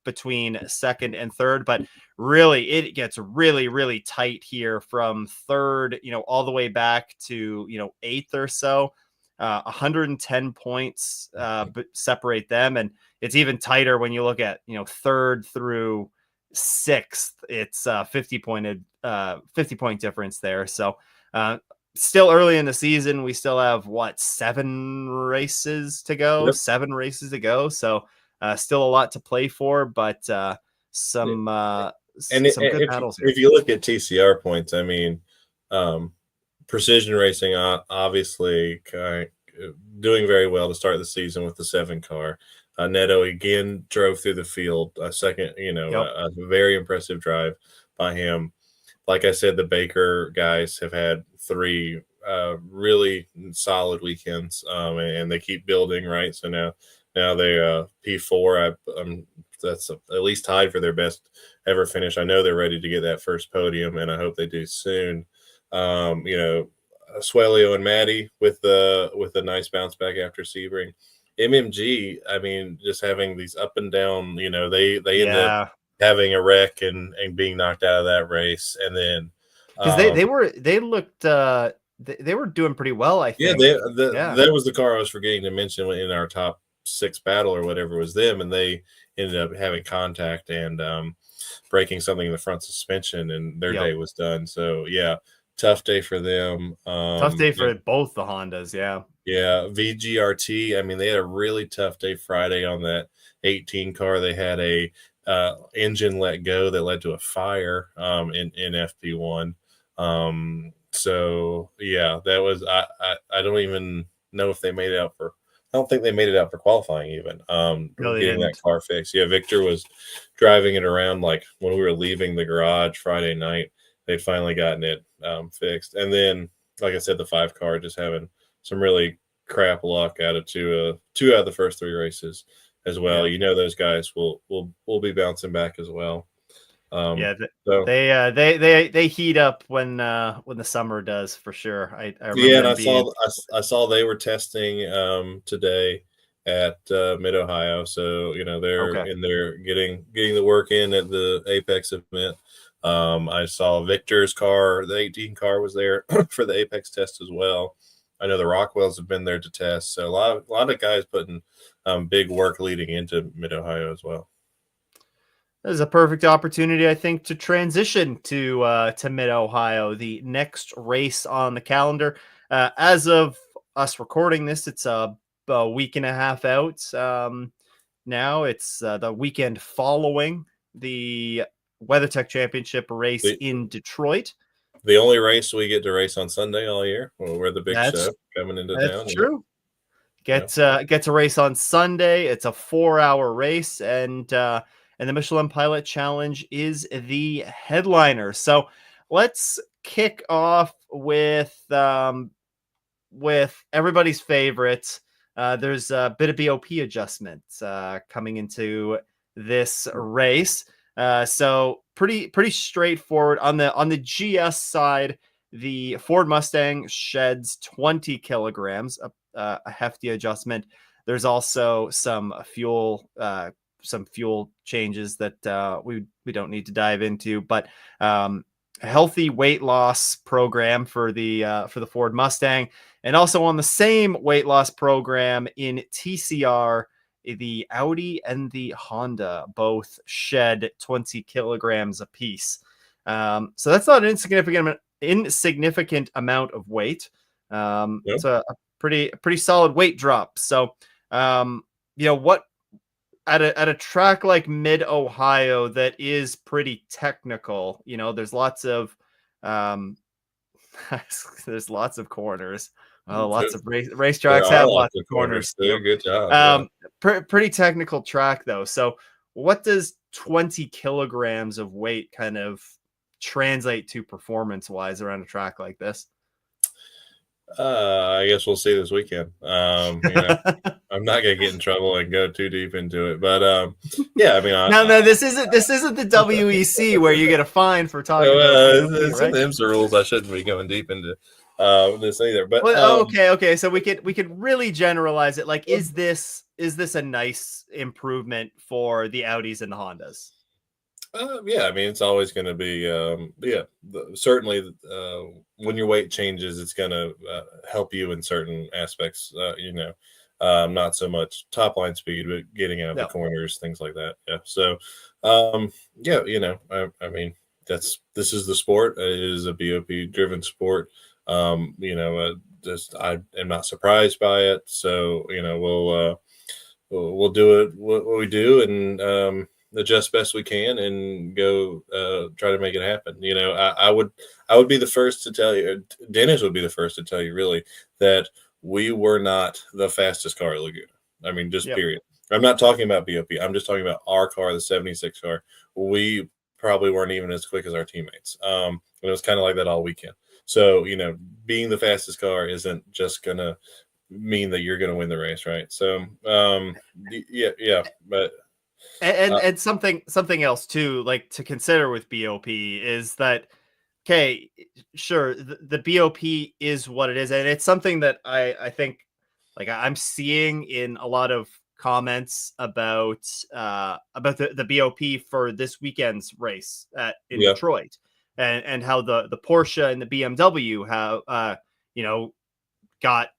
between second and third, but really it gets really, really tight here from third, all the way back to, eighth or so. 110 points separate them. And it's even tighter when you look at, third through sixth. It's 50 point difference there. So still early in the season. We still have 7 races to go. Yep. 7 races to go. So still a lot to play for, but some good battles here. If you look at TCR points, I mean, Precision Racing obviously doing very well to start the season with the 7 car. Neto again drove through the field a second, a very impressive drive by him. Like I said, the Baker guys have had 3 really solid weekends, and they keep building, right? So now they P4. That's at least tied for their best ever finish. I know they're ready to get that first podium, and I hope they do soon. Swelio and Maddie with a nice bounce back after Sebring. MMG, I mean, just having these up and down, they end up having a wreck and being knocked out of that race. And then because they were doing pretty well, I think. That was the car I was forgetting to mention in our top 6 battle or whatever was them, and they ended up having contact and breaking something in the front suspension, and their day was done. So tough day for them. Tough day for both the Hondas. Yeah, VGRT. I mean, they had a really tough day Friday on that 18 car. They had a engine let go that led to a fire in FP1. So that was I don't even know if they made it out for. I don't think they made it out for qualifying even. Getting that car fixed. Yeah, Victor was driving it around like when we were leaving the garage Friday night. They'd finally gotten it fixed, and then like I said, the 5 car just having some really crap luck out of 2 out of the first 3 races as well. Those guys will be bouncing back as well. They heat up when the summer does for sure. I remember and I saw they were testing today at Mid Ohio, so they're in there getting the work in at the Apex event. I saw Victor's car, the 18 car was there for the Apex test as well. I know the Rockwells have been there to test. So a lot of guys putting big work leading into Mid Ohio as well. This is a perfect opportunity, I think, to transition to Mid Ohio, the next race on the calendar. As of us recording this, it's a week and a half out. Now it's the weekend following the WeatherTech Championship race in Detroit. The only race we get to race on Sunday all year. Well, we're the big show coming into town. That's true. Get to race on Sunday. It's a 4-hour race, and the Michelin Pilot Challenge is the headliner. So let's kick off with everybody's favorite. There's a bit of BOP adjustments coming into this race. So pretty straightforward on the GS side. The Ford Mustang sheds 20 kilograms, a hefty adjustment. There's also some fuel changes that we don't need to dive into, but a healthy weight loss program for the Ford Mustang, and also on the same weight loss program in TCR. The Audi and the Honda both shed 20 kilograms apiece. So that's not an insignificant amount of weight. It's a pretty solid weight drop. So, what at a track like Mid Ohio that is pretty technical, there's lots of corners. Lots of racetracks have lots of corners. Good job. Pretty technical track though. So what does 20 kilograms of weight kind of translate to performance wise around a track like this? I guess we'll see this weekend. I'm not gonna get in trouble and go too deep into it, but yeah, I mean, No, this isn't the WEC where you get a fine for talking about BOP, it's in right? the IMSA rules. I shouldn't be going deep into this either, but Well, okay. So we could really generalize it. Like, is this a nice improvement for the Audis and the Hondas? yeah, I mean, it's always going to be, yeah, certainly when your weight changes, it's going to help you in certain aspects, not so much top line speed, but getting out of the No. corners, things like that. Yeah. So, yeah, I mean, this is the sport. It is a BOP driven sport. Just I am not surprised by it. So, we'll do it what we do, and adjust best we can and go try to make it happen. I would be the first to tell you, Dennis would be the first to tell you really that we were not the fastest car at Laguna. I mean, just Yep. period. I'm not talking about BOP. I'm just talking about our car, the 76 car. We probably weren't even as quick as our teammates. And it was kind of like that all weekend. So, being the fastest car isn't just going to mean that you're going to win the race, right? So, yeah, but And something else too, like to consider with BOP is that okay, sure, the BOP is what it is, and it's something that I think like I'm seeing in a lot of comments about the BOP for this weekend's race in yeah, Detroit, and how the Porsche and the BMW have you know got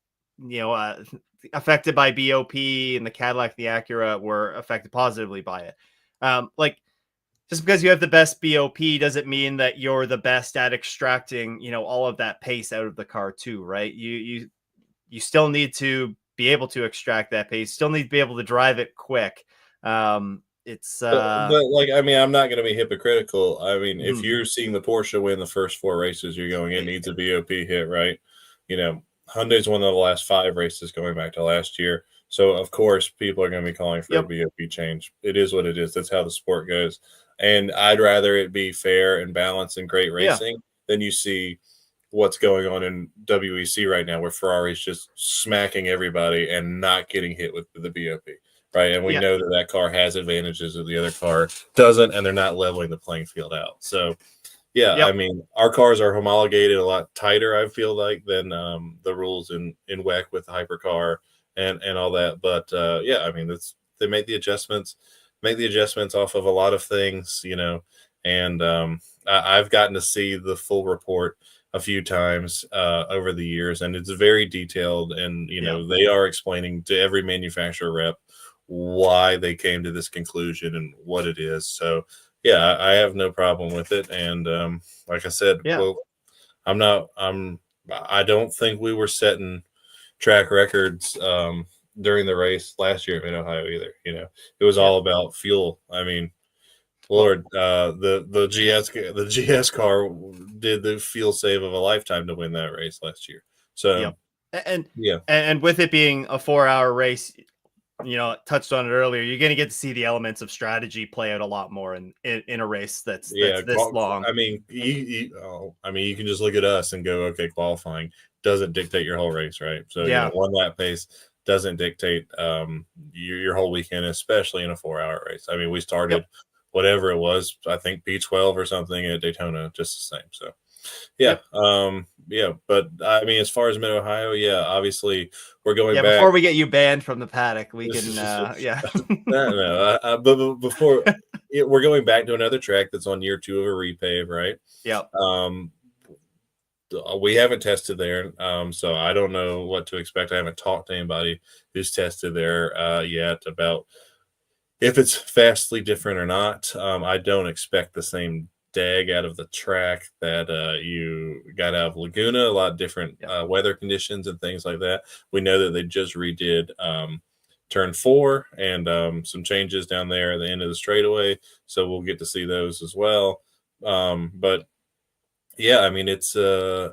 affected by BOP, and the Cadillac, the Acura were affected positively by it. Like, just because you have the best BOP doesn't mean that you're the best at extracting, all of that pace out of the car too, right? You still need to be able to extract that pace. Still need to be able to drive it quick. It's but like, I mean, I'm not going to be hypocritical. I mean, if mhm, you're seeing the Porsche win the first four races, you're going, it needs a BOP hit, right? Hyundai's won the last five races going back to last year. So, of course, people are going to be calling for a yep, BOP change. It is what it is. That's how the sport goes. And I'd rather it be fair and balanced and great yeah, racing than you see what's going on in WEC right now, where Ferrari's just smacking everybody and not getting hit with the BOP, right? And we yeah, know that that car has advantages that the other car doesn't, and they're not leveling the playing field out. So, yeah, I yep, mean, our cars are homologated a lot tighter, I feel like, than the rules in WEC with the hypercar and all that. But yeah, I mean, they make the adjustments off of a lot of things, and I've gotten to see the full report a few times over the years, and it's very detailed. And yep, they are explaining to every manufacturer rep why they came to this conclusion and what it is. So yeah, I have no problem with it. And like I said, yeah, well, I don't think we were setting track records during the race last year in Ohio either. It was yep, all about fuel. I mean, well, Lord, the GS car did the fuel save of a lifetime to win that race last year. So yep, and yeah, and with it being a 4-hour race, touched on it earlier. You're going to get to see the elements of strategy play out a lot more in a race that's yeah. this long. I mean, you can just look at us and go, okay, qualifying doesn't dictate your whole race, right? So Yeah. one lap pace doesn't dictate your whole weekend, especially in a 4-hour race. I mean, we Yep. started whatever it was, I think P12 or something at Daytona, just the same. So yeah, Yep. yeah. But I mean, as far as Mid Ohio, yeah, obviously we're going Yeah. back. Before we get you banned from the paddock, we can. Yeah. No, but before we're going back to another track that's on year two of a repave, right? Yep. Um, we haven't tested there, so I don't know what to expect. I haven't talked to anybody who's tested there yet about if it's vastly different or not. I don't expect the same dag out of the track that you got out of Laguna. A lot of different Yep. weather conditions and things like that. We know that they just redid turn four and some changes down there at the end of the straightaway, so we'll get to see those as well. But yeah, I mean it's a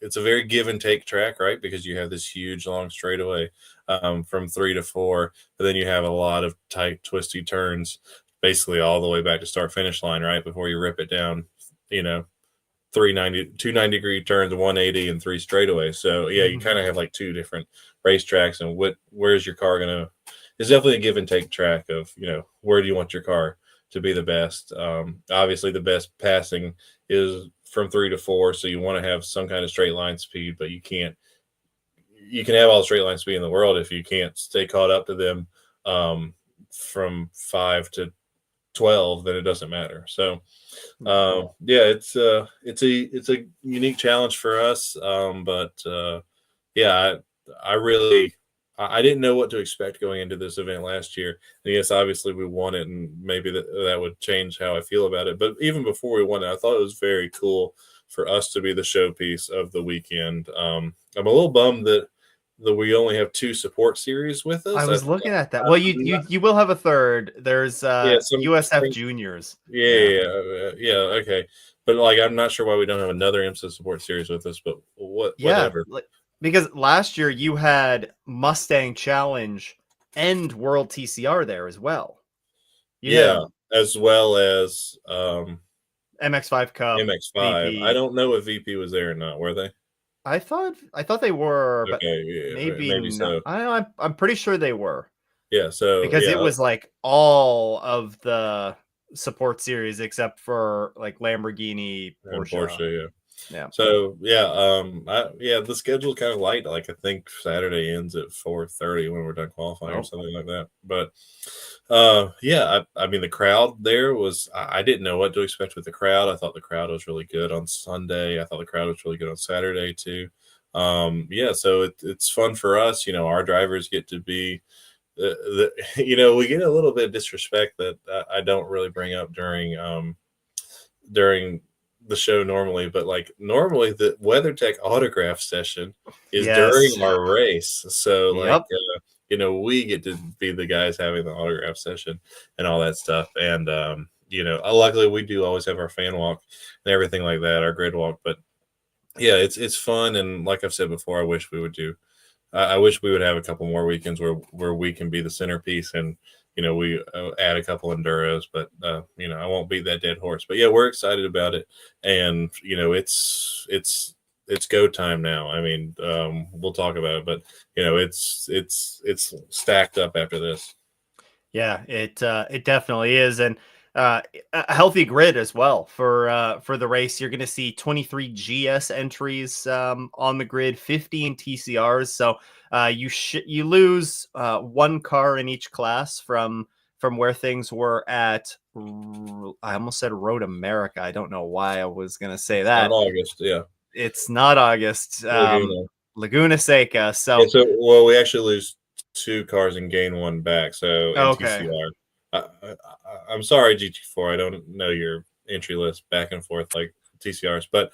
very give and take track, right? Because you have this huge long straightaway from 3 to 4, but then you have a lot of tight, twisty turns, basically all the way back to start finish line, right? Before you rip it down, you know, 290 degree turns, 180, and three straightaways. So yeah, you kind of have like two different racetracks and where's your car gonna. It's definitely a give and take track of where do you want your car to be the best. Obviously, the best passing is from 3 to 4, so you want to have some kind of straight line speed, but you can't. You can have all the straight line speed in the world if you can't stay caught up to them from 5 to 12, then it doesn't matter. So yeah, it's a unique challenge for us. But yeah, I didn't know what to expect going into this event last year. And yes, obviously we won it, and maybe that would change how I feel about it. But even before we won it, I thought it was very cool for us to be the showpiece of the weekend. I'm a little bummed that we only have 2 support series with I us. was looking at that. Well, you will have a third. There's Yeah, USF juniors. yeah, okay. But like, I'm not sure why we don't have another IMSA support series with us, but Yeah, whatever. because last year you had Mustang Challenge and World TCR there as well. You Yeah, had as well as MX5 Cup, MX5. I VP. don't know if VP was there or not. Were they? I thought they were, but Okay, yeah, maybe maybe not. so. I don't know, I'm pretty sure they were, Yeah, so because it yeah, was like all of the support series except for like Lamborghini, and Porsche. Porsche, yeah. Yeah. So yeah, the schedule's kind of light. Like I think Saturday ends at 4:30 when we're done qualifying or Oh, something like that. But yeah, I mean the crowd there was. I didn't know what to expect with the crowd. I thought the crowd was really good on Sunday. I thought the crowd was really good on Saturday too. Yeah, so it's fun for us. Our drivers get to be. We get a little bit of disrespect that I don't really bring up during the show normally, but like normally the WeatherTech autograph session is during yes. our race. So like Yep. we get to be the guys having the autograph session and all that stuff. And luckily we do always have our fan walk and everything like that, our grid walk. But yeah, it's fun, and like I've said before, I wish we would do. I wish we would have a couple more weekends where we can be the centerpiece, and we add a couple enduros. But I won't beat that dead horse. But yeah, we're excited about it, and it's go time now. I mean, we'll talk about it, but it's stacked up after this. Yeah, it definitely is, and uh, a healthy grid as well for the race. You're going to see 23 GS entries on the grid, 15 TCRs. So you lose one car in each class from where things were at. I almost said Road America. I don't know why I was going to say On that. August, yeah, It's not August. Laguna. Laguna Seca. Yeah, So so well, we actually lose 2 cars and gain 1 back. So in okay, TCR, I'm sorry, GT4. I don't know your entry list back and forth like TCRs, but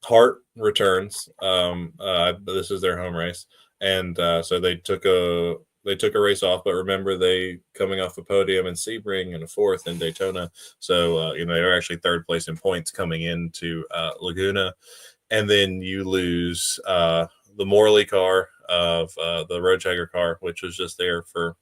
Hart returns. This is their home race, and so they took a race off. But remember, they coming off a podium in Sebring and a 4th in Daytona. So they were actually 3rd place in points coming into Laguna. And then you lose the Morley car of the Road Checker car, which was just there for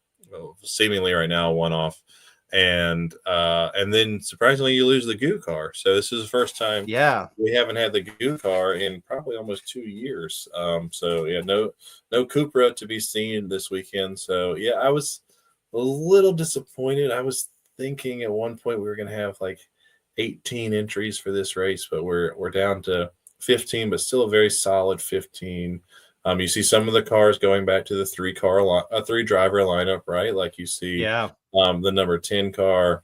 seemingly right now one off, and then surprisingly you lose the Goo car. So this is the first time yeah. we haven't had the Goo car in probably almost 2 years. So yeah, no Cupra to be seen this weekend. So yeah, I was a little disappointed. I was thinking at one point we were going to have like 18 entries for this race, but we're down to 15, but still a very solid 15. You see some of the cars going back to the 3-driver lineup, right? Like you see Yeah. the number 10 car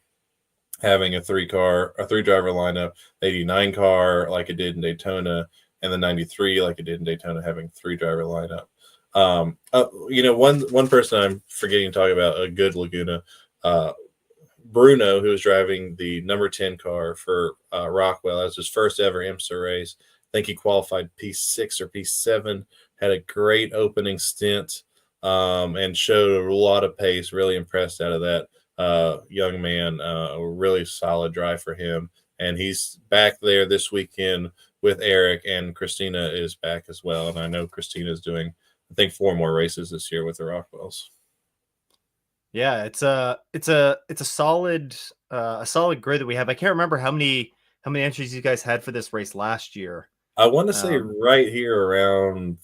having a 3-driver lineup, the 89 car like it did in Daytona, and the 93 like it did in Daytona having 3-driver lineup. One person I'm forgetting to talk about, a good Laguna, Bruno, who was driving the number 10 car for Rockwell. That was his first ever IMSA race. I think he qualified P6 or P7, had a great opening stint, and showed a lot of pace. Really impressed out of that young man. A really solid drive for him. And he's back there this weekend with Eric, and Christina is back as well. And I know Christina is doing, I think, 4 more races this year with the Rockwells. Yeah, it's a solid grid that we have. I can't remember how many entries you guys had for this race last year. I want to say Um, right here around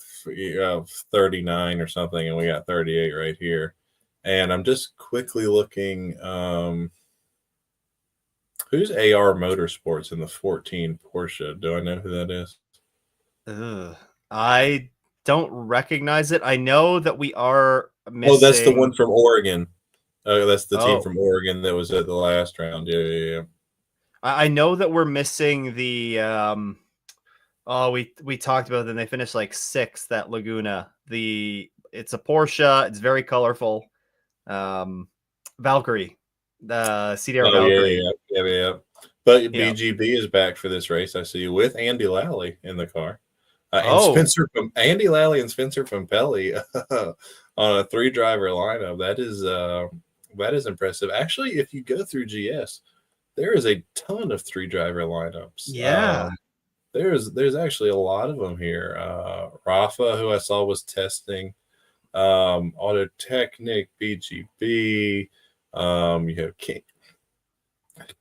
39 or something, and we got 38 right here. And I'm just quickly looking. Who's AR Motorsports in the 14 Porsche? Do I know who that is? ugh, I don't recognize it. I know that we are Oh, that's the missing. one from Oregon. That's the team Oh, from Oregon that was at the last round. Yeah, yeah, yeah. I know that we're missing the. Oh, we talked about it, and they finished like sixth at Laguna. It's a Porsche. It's very colorful. Um, Valkyrie, the CDR Oh, yeah, Valkyrie. yeah, yeah, yeah, yeah. But Yeah. BGB is back for this race. I see with Andy Lally in the car, and Oh, Spencer from Andy Lally and Spencer Pompelli on a three-driver lineup. That is impressive. Actually, if you go through GS, there is a ton of three-driver lineups. yeah. There's actually a lot of them here. Rafa, who I saw was testing, Auto Technic, BGB. You have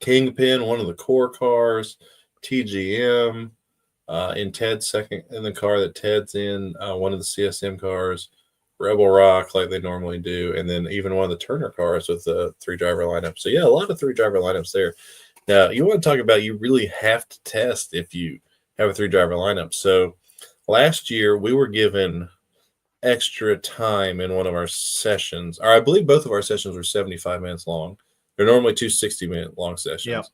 Kingpin, one of the core cars, TGM, in Ted's second in the car that Ted's in, one of the CSM cars, Rebel Rock like they normally do, and then even one of the Turner cars with the three driver lineup. So yeah, a lot of three driver lineups there. Now you want to talk about you really have to test if you have a three driver lineup. So last year we were given extra time in one of our sessions, or I believe both of our sessions were 75 minutes long. They're normally two 60-minute long Yep. sessions.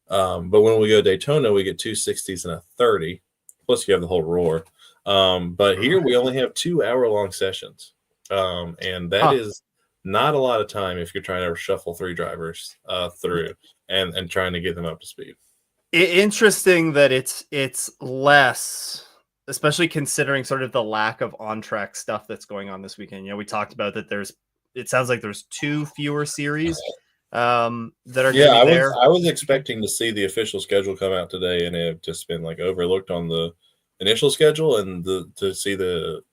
But when we go to Daytona, we get two 60s and a 30. Plus, you have the whole roar. But here we only have 2 hour long sessions. And that Huh. is not a lot of time if you're trying to shuffle three drivers through and trying to get them up to speed. Interesting that it's less, especially considering sort of the lack of on track stuff that's going on this weekend. You know, we talked about that. It sounds like there's two fewer series that are going Yeah, to be there. I was expecting to see the official schedule come out today, and it had just been like overlooked on the initial schedule, and to see the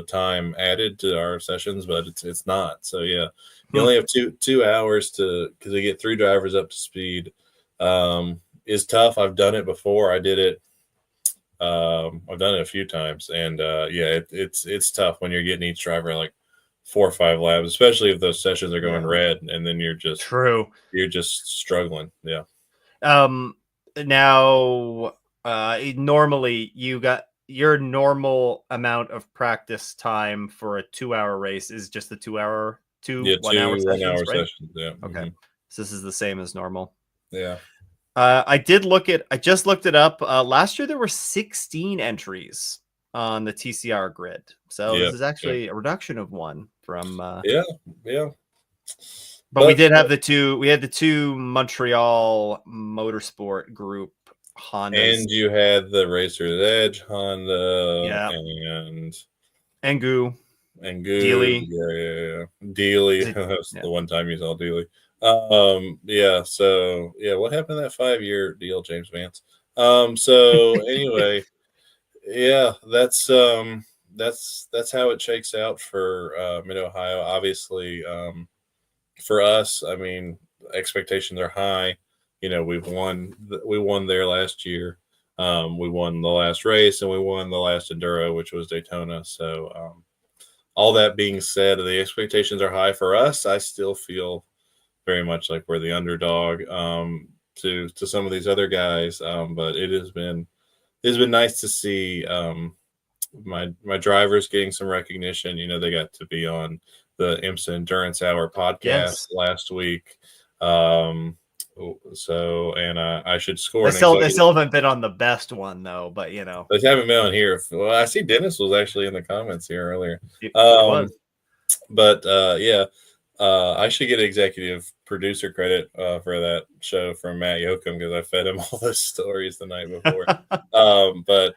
time added to our sessions, but it's not. So yeah, you only have two hours because we get three drivers up to speed. Is tough. I've done it before. I did it. I've done it a few times, and yeah, it's tough when you're getting each driver like 4 or 5 laps, especially if those sessions are going Yeah, red, and then true. you're just struggling. Yeah. Um, now, normally you got your normal amount of practice time for a 2 hour race is just the two Yeah, 1 hour two one sessions, hour right? sessions. Yeah. Okay. So this is the same as normal. Yeah. I just looked it up. Last year there were 16 entries on the TCR grid. So this Yeah. is Yeah. actually a reduction of one from, Yeah. Yeah. but we But did have we had the two Montreal Motorsport Group Hondas. and you had the Racer's Edge Honda Yeah. and Engu, Goo. Dealey. Yeah, yeah, yeah. Dealey. Is it? That's Yeah. the one time you saw Dealey. Yeah, so yeah, what happened to that 5 year deal, James Vance? So anyway, yeah, that's how it shakes out for Mid Ohio. Obviously, for us, I mean, expectations are high. You know, we won there last year. We won the last race and we won the last enduro, which was Daytona. So, all that being said, the expectations are high for us. I still feel very much like we're the underdog to some of these other guys. But it's been nice to see my drivers getting some recognition. You know, they got to be on the IMSA Endurance Hour podcast Yes. last week. Um, so, and I should score They an still executive. still haven't been on the best one though, but you know, They haven't been on here. Well, I see Dennis was actually in the comments here earlier. he was. But yeah, I should get executive producer credit for that show from Matt Yoakum because I fed him all those stories the night before. But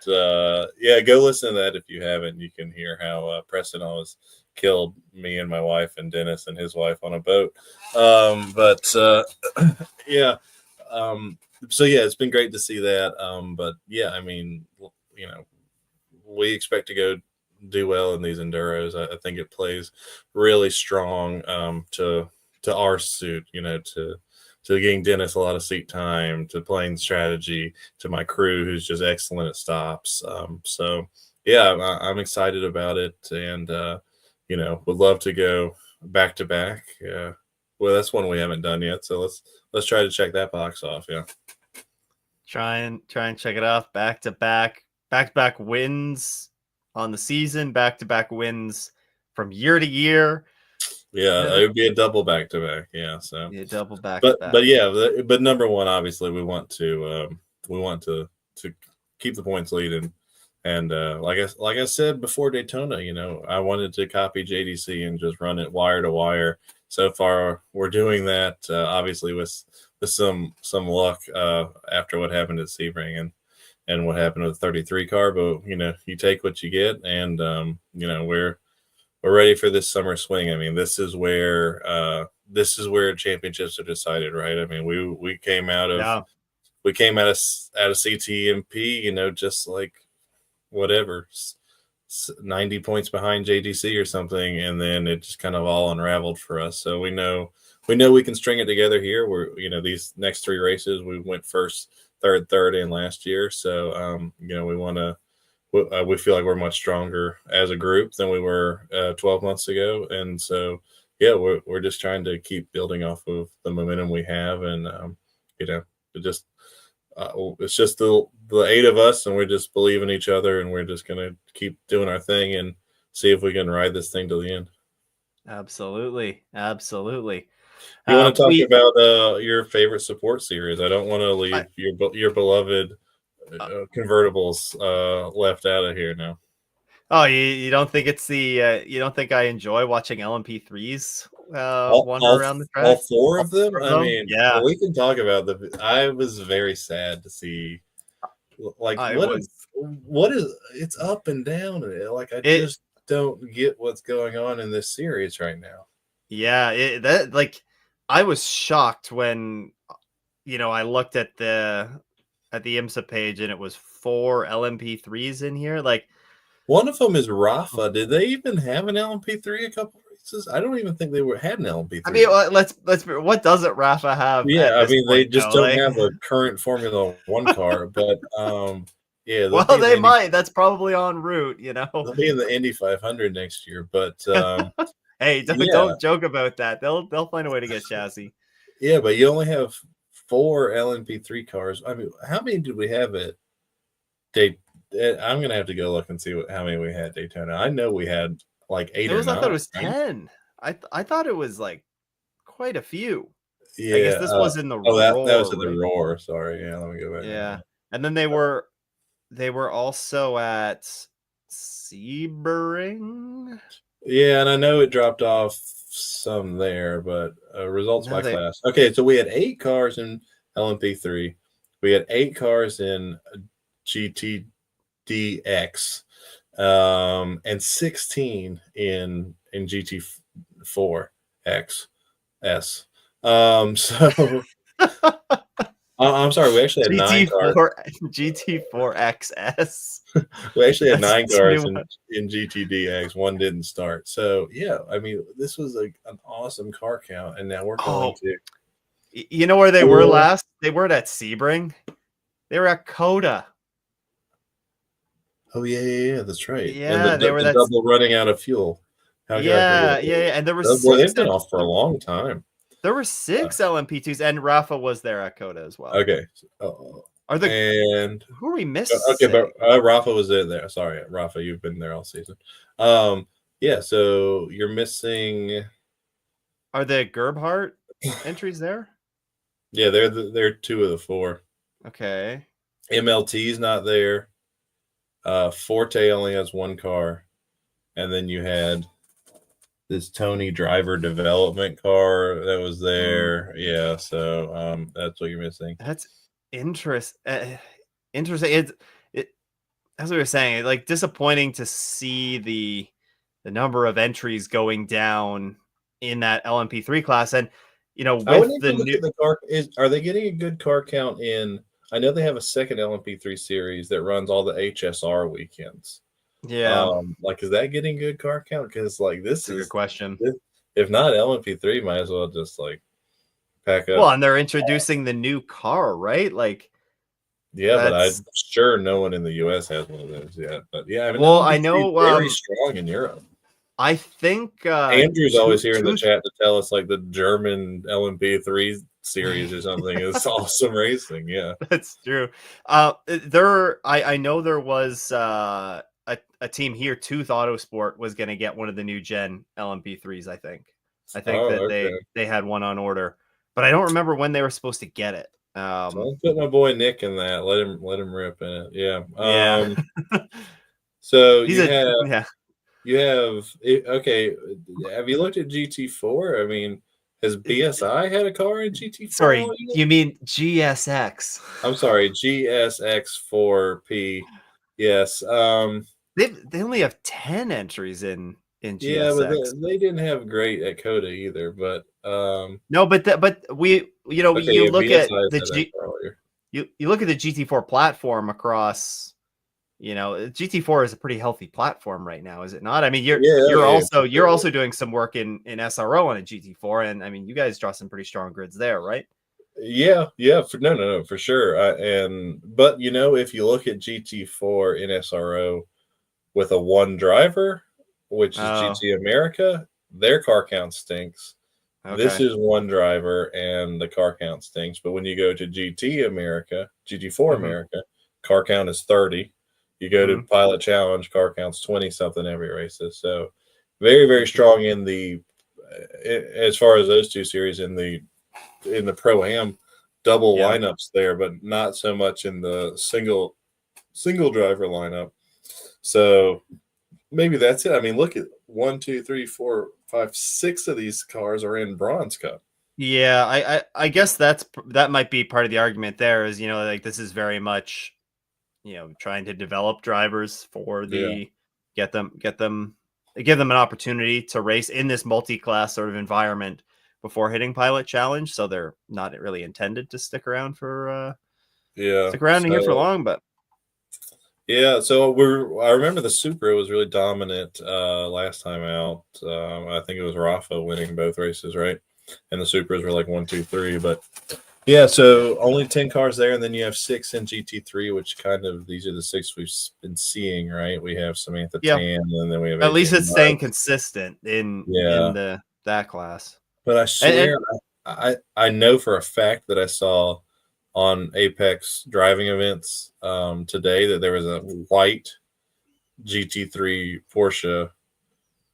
yeah, go listen to that if you haven't. You can hear how Preston always killed me and my wife and Dennis and his wife on a boat. But yeah, so yeah, it's been great to see that. But yeah, I mean, you know, we expect to go do well in these enduros. I think it plays really strong to to our suit, to getting Dennis a lot of seat time, to playing strategy, to my crew who's just excellent at stops. So yeah, I'm excited about it, and would love to go back to back. Well, that's one we haven't done yet, so let's try to check that box off. Yeah. Try and check it off. Back to back wins on the season. Back to back wins from year to year. Yeah, it would be a double back to back. Yeah, so yeah, double back to but back. but yeah, but number one, obviously, we want to keep the points lead, and like I said before Daytona, I wanted to copy JDC and just run it wire to wire. So far, we're doing that. Obviously, with some luck after what happened at Sebring and what happened with the 33 car, but you take what you get, and we're ready for this summer swing. I mean, this is where championships are decided, right? I mean, we came out of Yeah. CTMP, just like whatever, 90 points behind JDC or something, and then it just kind of all unraveled for us. So we know we can string it together here. We're these next three races we went first, third in last year. So we want to. We feel like we're much stronger as a group than we were 12 months ago, and so yeah, we're just trying to keep building off of the momentum we have, and it just it's just the eight of us, and we just believe in each other, and we're just gonna keep doing our thing and see if we can ride this thing to the end. Absolutely. You want to talk about your favorite support series? I don't want to leave your beloved convertibles left out of here now. Oh, you don't think it's the you don't think I enjoy watching LMP3s wander around the track? All four of them? I mean, yeah. we can talk about I was very sad to see what is it's up and down. Like I just don't get what's going on in this series right now. Yeah, I was shocked when I looked at the IMSA page and it was 4 LMP3s in here. Like one of them is Rafa. Did they even have an LMP3 a couple races? I don't even think they had an LMP3. I mean, let's what doesn't Rafa have? Yeah, I mean they just don't have a current Formula One car, but yeah. Well, they might. That's probably en route. They'll be in the Indy 500 next year, but hey, don't joke about that. They'll find a way to get chassis. Yeah, but you only have 4 LMP3 cars. I mean, how many did we have at I'm gonna have to go look and see how many we had at Daytona. I know we had like 8 or 9. I thought it was 10. I thought it was like quite a few. Yeah, I guess this was in the Roar. That was in the Roar. Sorry, yeah. Let me go back. Yeah, and then they were also at Sebring. Yeah, and I know it dropped off some there, but results by class. Okay, so we had 8 cars in LMP3. We had 8 cars in GTDX, and 16 in GT4X S. So I'm sorry, we actually had 9 cars. GT4XS. We actually had 9 cars in GTDX. One didn't start. So yeah, I mean, this was an awesome car count, and now we're going to. You know where they were last? They weren't at Sebring. They were at Coda. Oh yeah, that's right. Yeah, and they were double running out of fuel. Yeah, and there were 6. They've been off for a long time. There were 6 LMP2s, and Rafa was there at Coda as well. Okay. Who are we missing? Okay, but Rafa was there. Sorry, Rafa, you've been there all season. Yeah, so you're missing. Are the Gerbhardt entries there? Yeah, they're 2 of the 4. Okay. MLT's not there. Forte only has 1 car, and then you had this Tony driver development car that was there. Yeah, so that's what you're missing. That's interesting. It's as we were saying, like disappointing to see the number of entries going down in that LMP3 class, and with the car are they getting a good car count in? I know they have a second LMP3 series that runs all the HSR weekends. Yeah. Is that getting good car count? Because this is a good question. if not LMP3, might as well just like pack Well, up. and they're introducing the new car, right? Like Yeah, but that's I'm sure no one in the US has one of those yet. But yeah, I mean well, I LMP3 is know. very strong in Europe. I think Andrew's always here in the two chat to tell us like the German LMP3 series or something is awesome racing. Yeah. That's true. I know there was a team here, Tooth Autosport, was going to get one of the new gen LMP3s. I think Oh, that okay. they had one on order, but I don't remember when they were supposed to get it. So I'll put my boy Nick in that. Let him rip in it. Yeah. Yeah, So he's a yeah. you have okay. Have you looked at GT4? I mean, has BSI had a car in GT4 all Sorry, year? you mean GSX? I'm sorry, GSX4P. Yes. They only have 10 entries in Yeah, but GSX. they didn't have great at Coda either. But No, but okay, you yeah, look at BSI the had that car all year. you look at the GT4 platform across. GT4 is a pretty healthy platform right now, is it not? I mean, Yeah, yeah, for you're sure. also doing some work in SRO on a GT4, and I mean, you guys draw some pretty strong grids there, right? Yeah, yeah, no, for sure. But if you look at GT4 in SRO with a one driver, which is Oh, GT America, their car count stinks. This okay. is one driver and the car count stinks. But when you go to GT America, GT4 Hmm. America, car count is 30. You go to Hmm. Pilot Challenge, car count's 20 something every races. So very, very strong in the as far as those two series in the pro am double Yeah. lineups there, but not so much in the single driver lineup. So maybe that's it. I mean, look at 1, 2, 3, 4, 5, 6 of these cars are in Bronze Cup. Yeah, I guess that might be part of the argument there is, like this is very much, trying to develop drivers for Yeah, the get them give them an opportunity to race in this multi-class sort of environment before hitting pilot challenge. So they're not really intended to yeah. stick around here for So long, but yeah, so I remember the Supra was really dominant last time out. I think it was Rafa winning both races, right? And the Supras were like 1, 2, 3, but yeah, so only 10 cars there, and then you have 6 in GT3, which kind of these are the 6 we've been seeing, right? We have Samantha yeah, Tan, and then we have at AJ least it's staying Mudge. consistent in Yeah, the that class. but I And swear I know for a fact that I saw on Apex driving events today that there was a white GT3 Porsche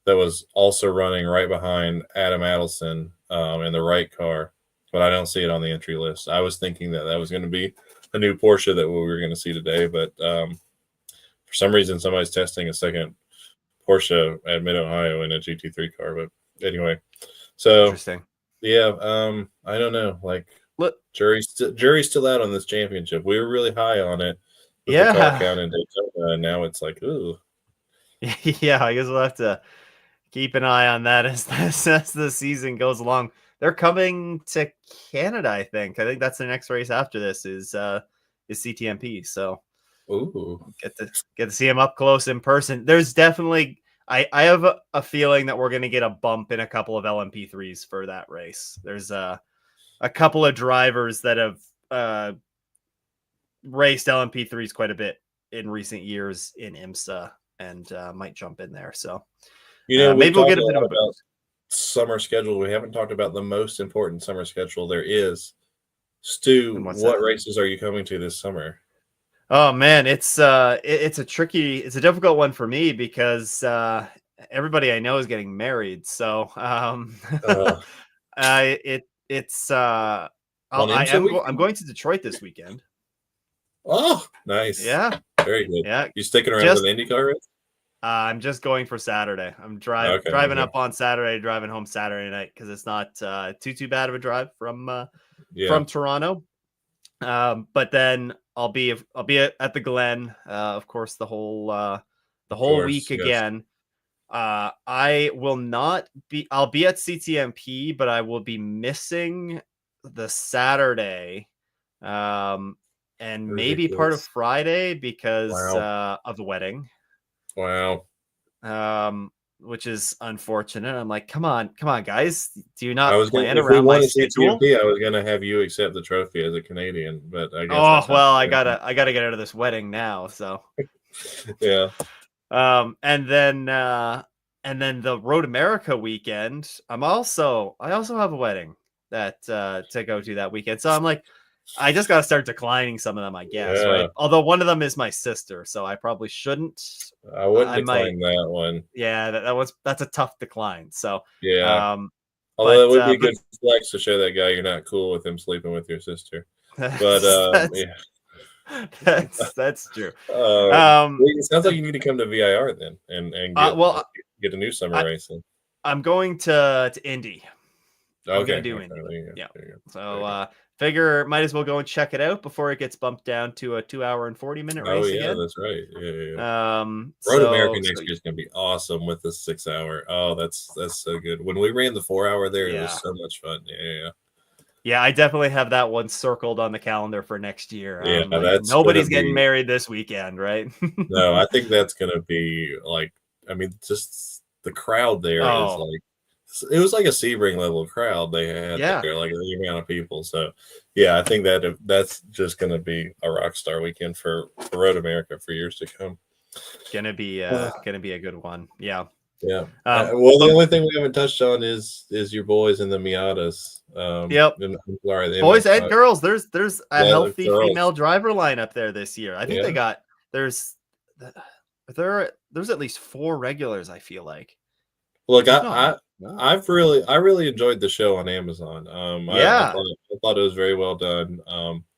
that was also running right behind Adam Adelson in the right car, but I don't see it on the entry list. I was thinking that was going to be a new Porsche that we were going to see today, but for some reason, somebody's testing a second Porsche at Mid Ohio in a GT3 car. But anyway, so interesting. yeah, I don't know. Like Look, jury's still out on this championship. We were really high on it with the car yeah, count in Daytona, and now it's like, ooh, yeah. I guess we'll have to keep an eye on that as the season goes along. They're coming to Canada, I think. I think that's the next race after this is CTMP. So ooh, get to see him up close in person. There's definitely I have a feeling that we're gonna get a bump in a couple of LMP3s for that race. There's a couple of drivers that have raced LMP3s quite a bit in recent years in IMSA and might jump in there. So we've maybe we'll talked get a a bit of lot a about boost. summer schedule. We haven't talked about the most important summer schedule there is. Stu, And what's what that? races are you coming to this summer? Oh man, it's a difficult one for me because everybody I know is getting married. So Uh, it's on IMSA I'm weekend? going to Detroit this weekend. Oh, nice. Yeah, Very good. yeah. You sticking around for Just the IndyCar race? I'm just going for Saturday. I'm Okay, driving okay. up on Saturday, driving home Saturday night because it's not too bad of a drive Yeah, from Toronto. But then I'll be at the Glen, of course, the of whole course. week Yes. again. I will not be. I'll be at CTMP, but I will be missing the Saturday, um, and maybe part of Ridiculous. Friday because Wow. of the wedding. Wow. Um, which is unfortunate. I'm like, come on, guys. Do you I not was gonna, plan if we around my want to see schedule? GMP, I was gonna have you accept the trophy as a Canadian, but I guess Oh, that's not well, gonna I gotta get out of this wedding now. So, happen. Yeah. and then the Road America weekend, I also have a wedding that to go to that weekend. So I'm like, I just got to start declining some of them, I guess, Yeah. right? Although one of them is my sister, so I probably shouldn't. I wouldn't I might, decline that one. yeah, that's a tough decline. So, Yeah. um, Although it would be a but good flex to show that guy you're not cool with him sleeping with your sister. But that's yeah. that's true. Well, it sounds like you need to come to VIR then and Well, get a new summer I race in. I'm going to Indy. I'm Okay. gonna do Okay. Indy. There you go. Yeah. There you go. There So you go. figure might as well go and check it out before it gets bumped down to a 2 hour and 40-minute Oh race yeah, again. that's right. Yeah, yeah, yeah. Road America So next year is gonna be awesome with the 6 hour. Oh, that's so good. When we ran the 4 hour there, it was yeah. so much fun. Yeah, Yeah, I definitely have that one circled on the calendar for next year. yeah. Yeah, Like that's gonna nobody's getting be married this weekend, right? no, I think that's gonna be like I mean, just the crowd there is Oh, like it was like a Sebring level crowd they had yeah. there, like the amount of people. So yeah, I think that's just gonna be a rock star weekend for Road America for years to come. Gonna be a good one. Yeah. Yeah. Um, Well, the but only thing we haven't touched on is your boys in the Miatas. yep. Sorry, the Boys and MX5. girls, there's a Yeah, the healthy female girls. driver lineup there this year. I think they Yeah. got there's there's at least 4 regulars, I feel like. Look, If not more. I really enjoyed the show on Amazon. Yeah. I thought it was very well done.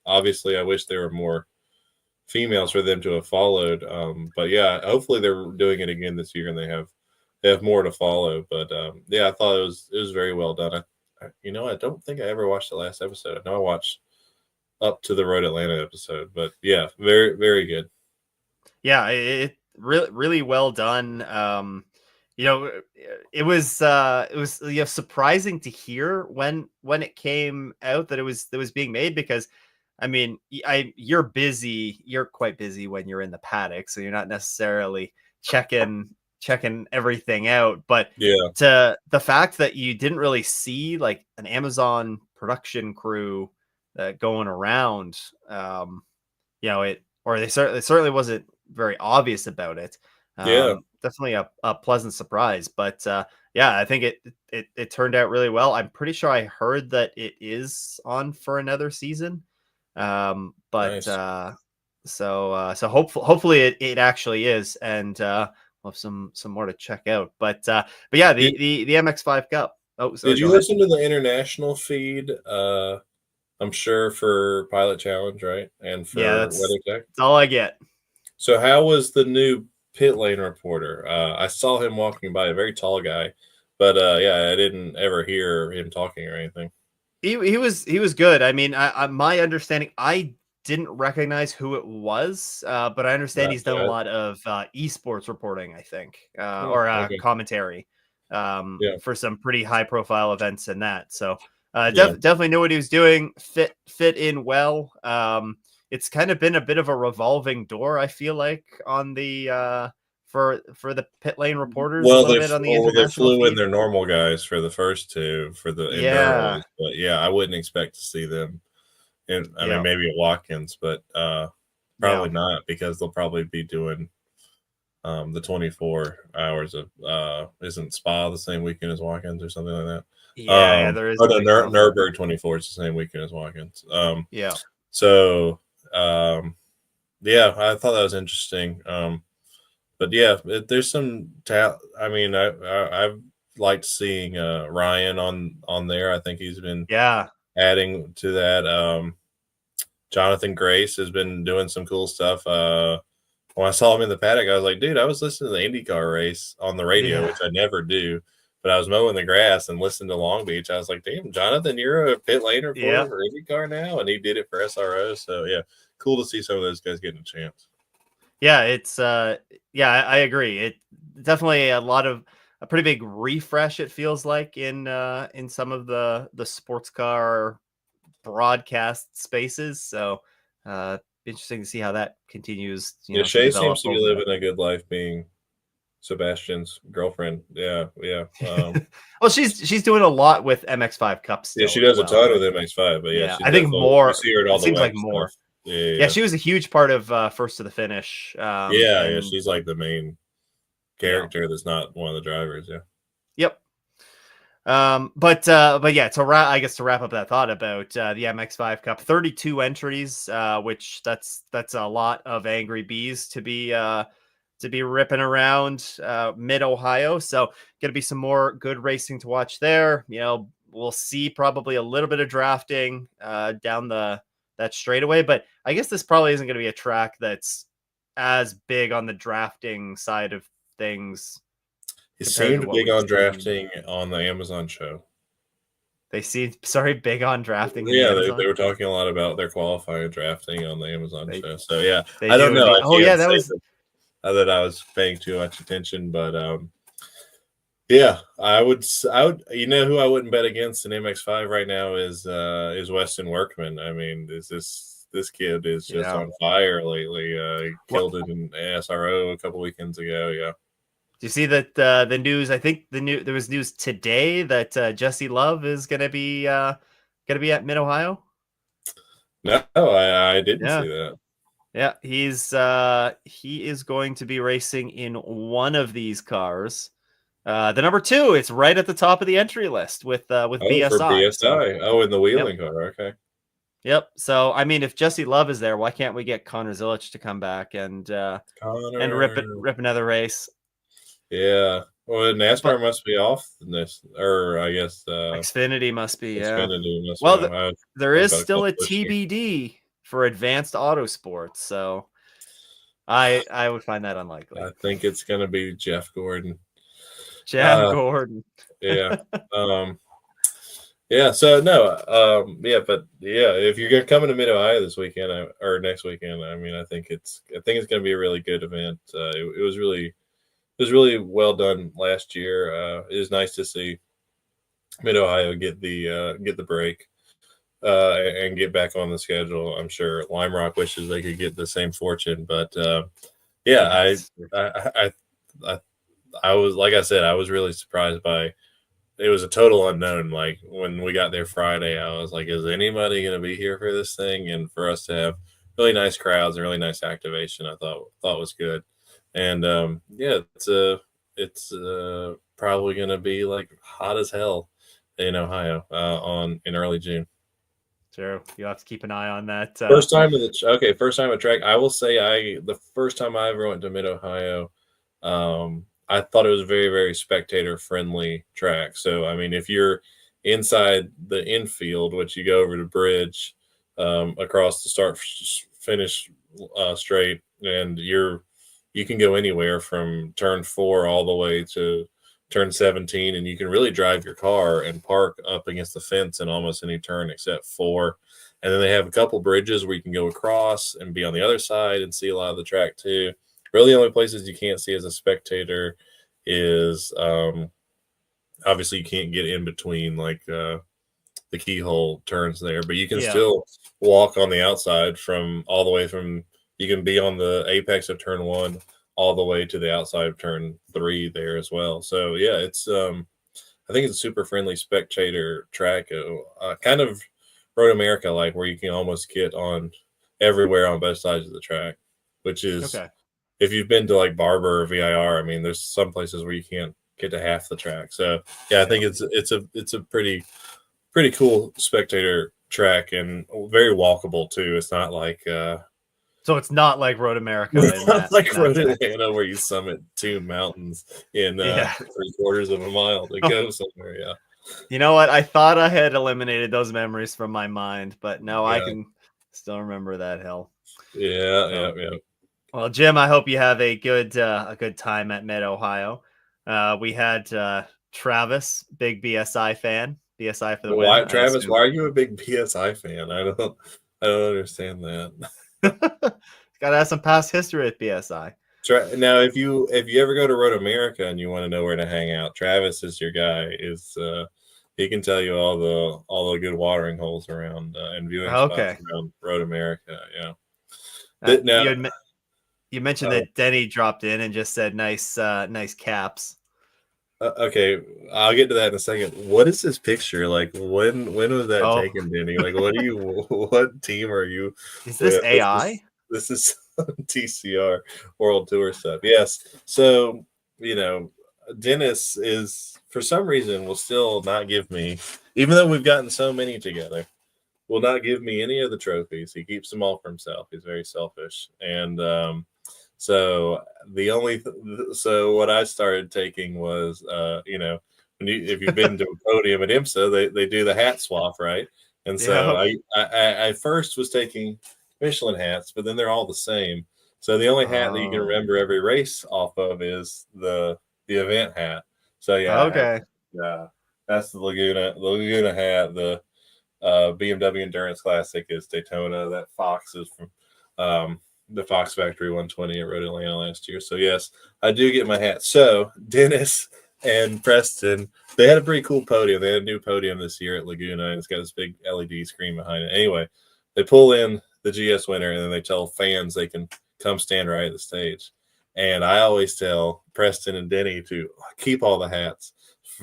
Obviously, I wish there were more females for them to have followed. But yeah, hopefully they're doing it again this year and they have more to follow. But yeah, I thought it was very well done. I don't think I ever watched the last episode. I know I watched up to the Road Atlanta episode, but yeah, very very good. Yeah, it really really well done. It was surprising to hear when it came out that it was being made because I mean, you're quite busy when you're in the paddock, so you're not necessarily checking everything out, but Yeah, to the fact that you didn't really see like an Amazon production crew going around, it or it certainly wasn't very obvious about it. yeah, Definitely a pleasant surprise, but yeah, I think it turned out really well. I'm pretty sure I heard that it is on for another season. But nice. hopefully it actually is, and we'll have some more to check out. But yeah, Did, the MX5 Cup. Oh, did sorry, you go ahead. listen to the international feed? I'm sure for Pilot Challenge, right, and Yeah, for WeatherTech. that's all I get. So how was the new pit lane reporter? I saw him walking by, a very tall guy, but yeah, I didn't ever hear him talking or anything. He was good. I mean, my understanding, I didn't recognize who it was, but I understand he's done a Yeah. lot of esports reporting, I think, Oh, or okay. commentary Yeah. for some pretty high profile events and that. So Yeah. definitely knew what he was doing. Fit in well. It's kind of been a bit of a revolving door, I feel like, on the for the pit lane reporters a Well, little bit on the they international flew in feed. their normal guys for the first two for the Yeah, enduros, but yeah, I wouldn't expect to see them. And I mean, yeah, maybe at Watkins, but yeah. probably not because they'll probably be doing the 24 hours of isn't Spa the same weekend as Watkins or something like that. Yeah, there is Oh a no, big conflict. Nurburgring 24 is the same weekend as Watkins. Yeah. So yeah, I thought that was interesting. But yeah, there's some I mean, I've liked seeing Ryan on there. I think he's been Yeah. adding to that. Jonathan Grace has been doing some cool stuff. When I saw him in the paddock, I was like, dude, I was listening to the IndyCar race on the radio, Yeah. which I never do. But I was mowing the grass and listening to Long Beach. I was like, damn, Jonathan, you're a pit lane reporter Yeah. for IndyCar now? And he did it for SRO. So, yeah, cool to see some of those guys getting a chance. Yeah, it's yeah, I agree. It definitely a pretty big refresh it feels like in some of the sports car broadcast spaces. So interesting to see how that continues, Yeah, to Shea develop seems to be over the living a good life being Sebastian's girlfriend. Yeah. Well, she's doing a lot with MX5 Cup Yeah, still she as does a well, ton but with MX5, but yeah, yeah, she I think does all. You more. see her at all It the seems WEC like stuff. more. Yeah, Yeah. she was a huge part of First to the Finish. Yeah. And She's like the main you know, character that's not one of the drivers. Yeah. yep. But yeah, I guess to wrap up that thought about the MX5 Cup, 32 entries, which that's a lot of angry bees to be ripping around mid Ohio. So gonna be some more good racing to watch there. We'll see probably a little bit of drafting down that straightaway, but I guess this probably isn't gonna be a track that's as big on the drafting side of things He compared to seemed what big we've on seen. drafting on the Amazon show. They seem sorry big on drafting in the Yeah, they Amazon. were talking a lot about their qualifying drafting on the Amazon They show. So yeah, they I don't do know. indeed. I Oh yeah, can't that say was that I was paying too much attention, but yeah, I would. You know who I wouldn't bet against in MX5 right now is Weston Workman. I mean, this kid is just yeah. on fire lately. He What killed it in SRO a couple weekends ago. Yeah. do you see that the news? I think there was news today that Jesse Love is gonna be at Mid Ohio. No, I didn't Yeah, see that. yeah. He is going to be racing in one of these cars. The number two, it's right at the top of the entry list with Oh, for BSI. So BSI. Oh, in the yep, wheeling car. Okay. yep. So I mean, if Jesse Love is there, why can't we get Connor Zilich to come back and Connor. rip another race? Yeah. Well, NASCAR But must be off this, or I guess Xfinity must be, yeah. Xfinity must be Well, off. there I've is got a still couple a pushing. TBD for advanced auto sports, so I would find that unlikely. I think it's gonna be Jeff Gordon. Jeff Uh, Gordon. yeah. Um, yeah. So no. Yeah, but yeah, if you're coming to Mid Ohio this weekend or next weekend, I mean, I think it's gonna be a really good event. It was really well done last year. It is nice to see Mid Ohio get the break and get back on the schedule. I'm sure Lime Rock wishes they could get the same fortune, but yeah, Yes. I I was like I said, I was really surprised by it was a total unknown. Like when we got there Friday, I was like, is anybody going to be here for this thing? And for us to have really nice crowds and really nice activation, I thought was good. And yeah, it's probably going to be like hot as hell in Ohio on in early June. Sure. You'll have to keep an eye on that. First time at track. I will say the first time I ever went to Mid Ohio, I thought it was a very very spectator friendly track. So I mean, if you're inside the infield, which you go over the bridge across the start finish straight, and you can go anywhere from turn 4 all the way to turn 17, and you can really drive your car and park up against the fence in almost any turn except 4. And then they have a couple bridges where you can go across and be on the other side and see a lot of the track too. Really, the only places you can't see as a spectator is obviously you can't get in between like the keyhole turns there, but you can Yeah. still walk on the outside from all the way from you can be on the apex of turn 1 all the way to the outside of turn 3 there as well. So yeah, it's I think it's a super friendly spectator track, kind of Road America like, where you can almost get on everywhere on both sides of the track, which is Okay. if you've been to like Barber or VIR, I mean, there's some places where you can't get to half the track. So yeah, I Yeah. think it's a pretty cool spectator track and very walkable too. It's not like So it's not like Road America in not like in that Road sense. Atlanta where you summit 2 mountains in Yeah. 3/4 of a mile to go somewhere. Yeah, You know what? I thought I had eliminated those memories from my mind, but no, I yeah, can still remember that hill. yeah, So, yeah. well, Jim, I hope you have a good time at Mid Ohio. We had Travis, big BSI fan, BSI for the win, Why, I Travis? assume. Why are you a big PSI fan? I don't understand that. Got to have some past history with BSI. Now, if you ever go to Road America and you want to know where to hang out, Travis is your guy. Is he can tell you all the good watering holes around and viewing spots Okay, around Road America. Yeah. Now, you admit. You mentioned Uh, that Denny dropped in and just said nice caps. okay, I'll get to that in a second. What is this picture? Like, when was that Oh, taken, Denny? Like, what are you? What team are you is this with? AI? This is TCR World Tour stuff. Yes. So you know, Dennis is for some reason will still not give me, even though we've gotten so many together, will not give me any of the trophies. He keeps them all for himself. He's very selfish, and so so what I started taking was if you've been to a podium at IMSA, they do the hat swap, right? And so Yep. I first was taking Michelin hats, but then they're all the same. So the only hat that you can Oh, remember every race off of is the event hat. So yeah, I have okay. that's the Laguna hat. The BMW Endurance Classic is Daytona. That Fox is from the Fox Factory 120 at Road Atlanta last year. So yes, I do get my hat. So Dennis and Preston, they had a pretty cool podium. They had a new podium this year at Laguna, and it's got this big LED screen behind it. Anyway, they pull in the GS winner, and then they tell fans they can come stand right at the stage. And I always tell Preston and Denny to keep all the hats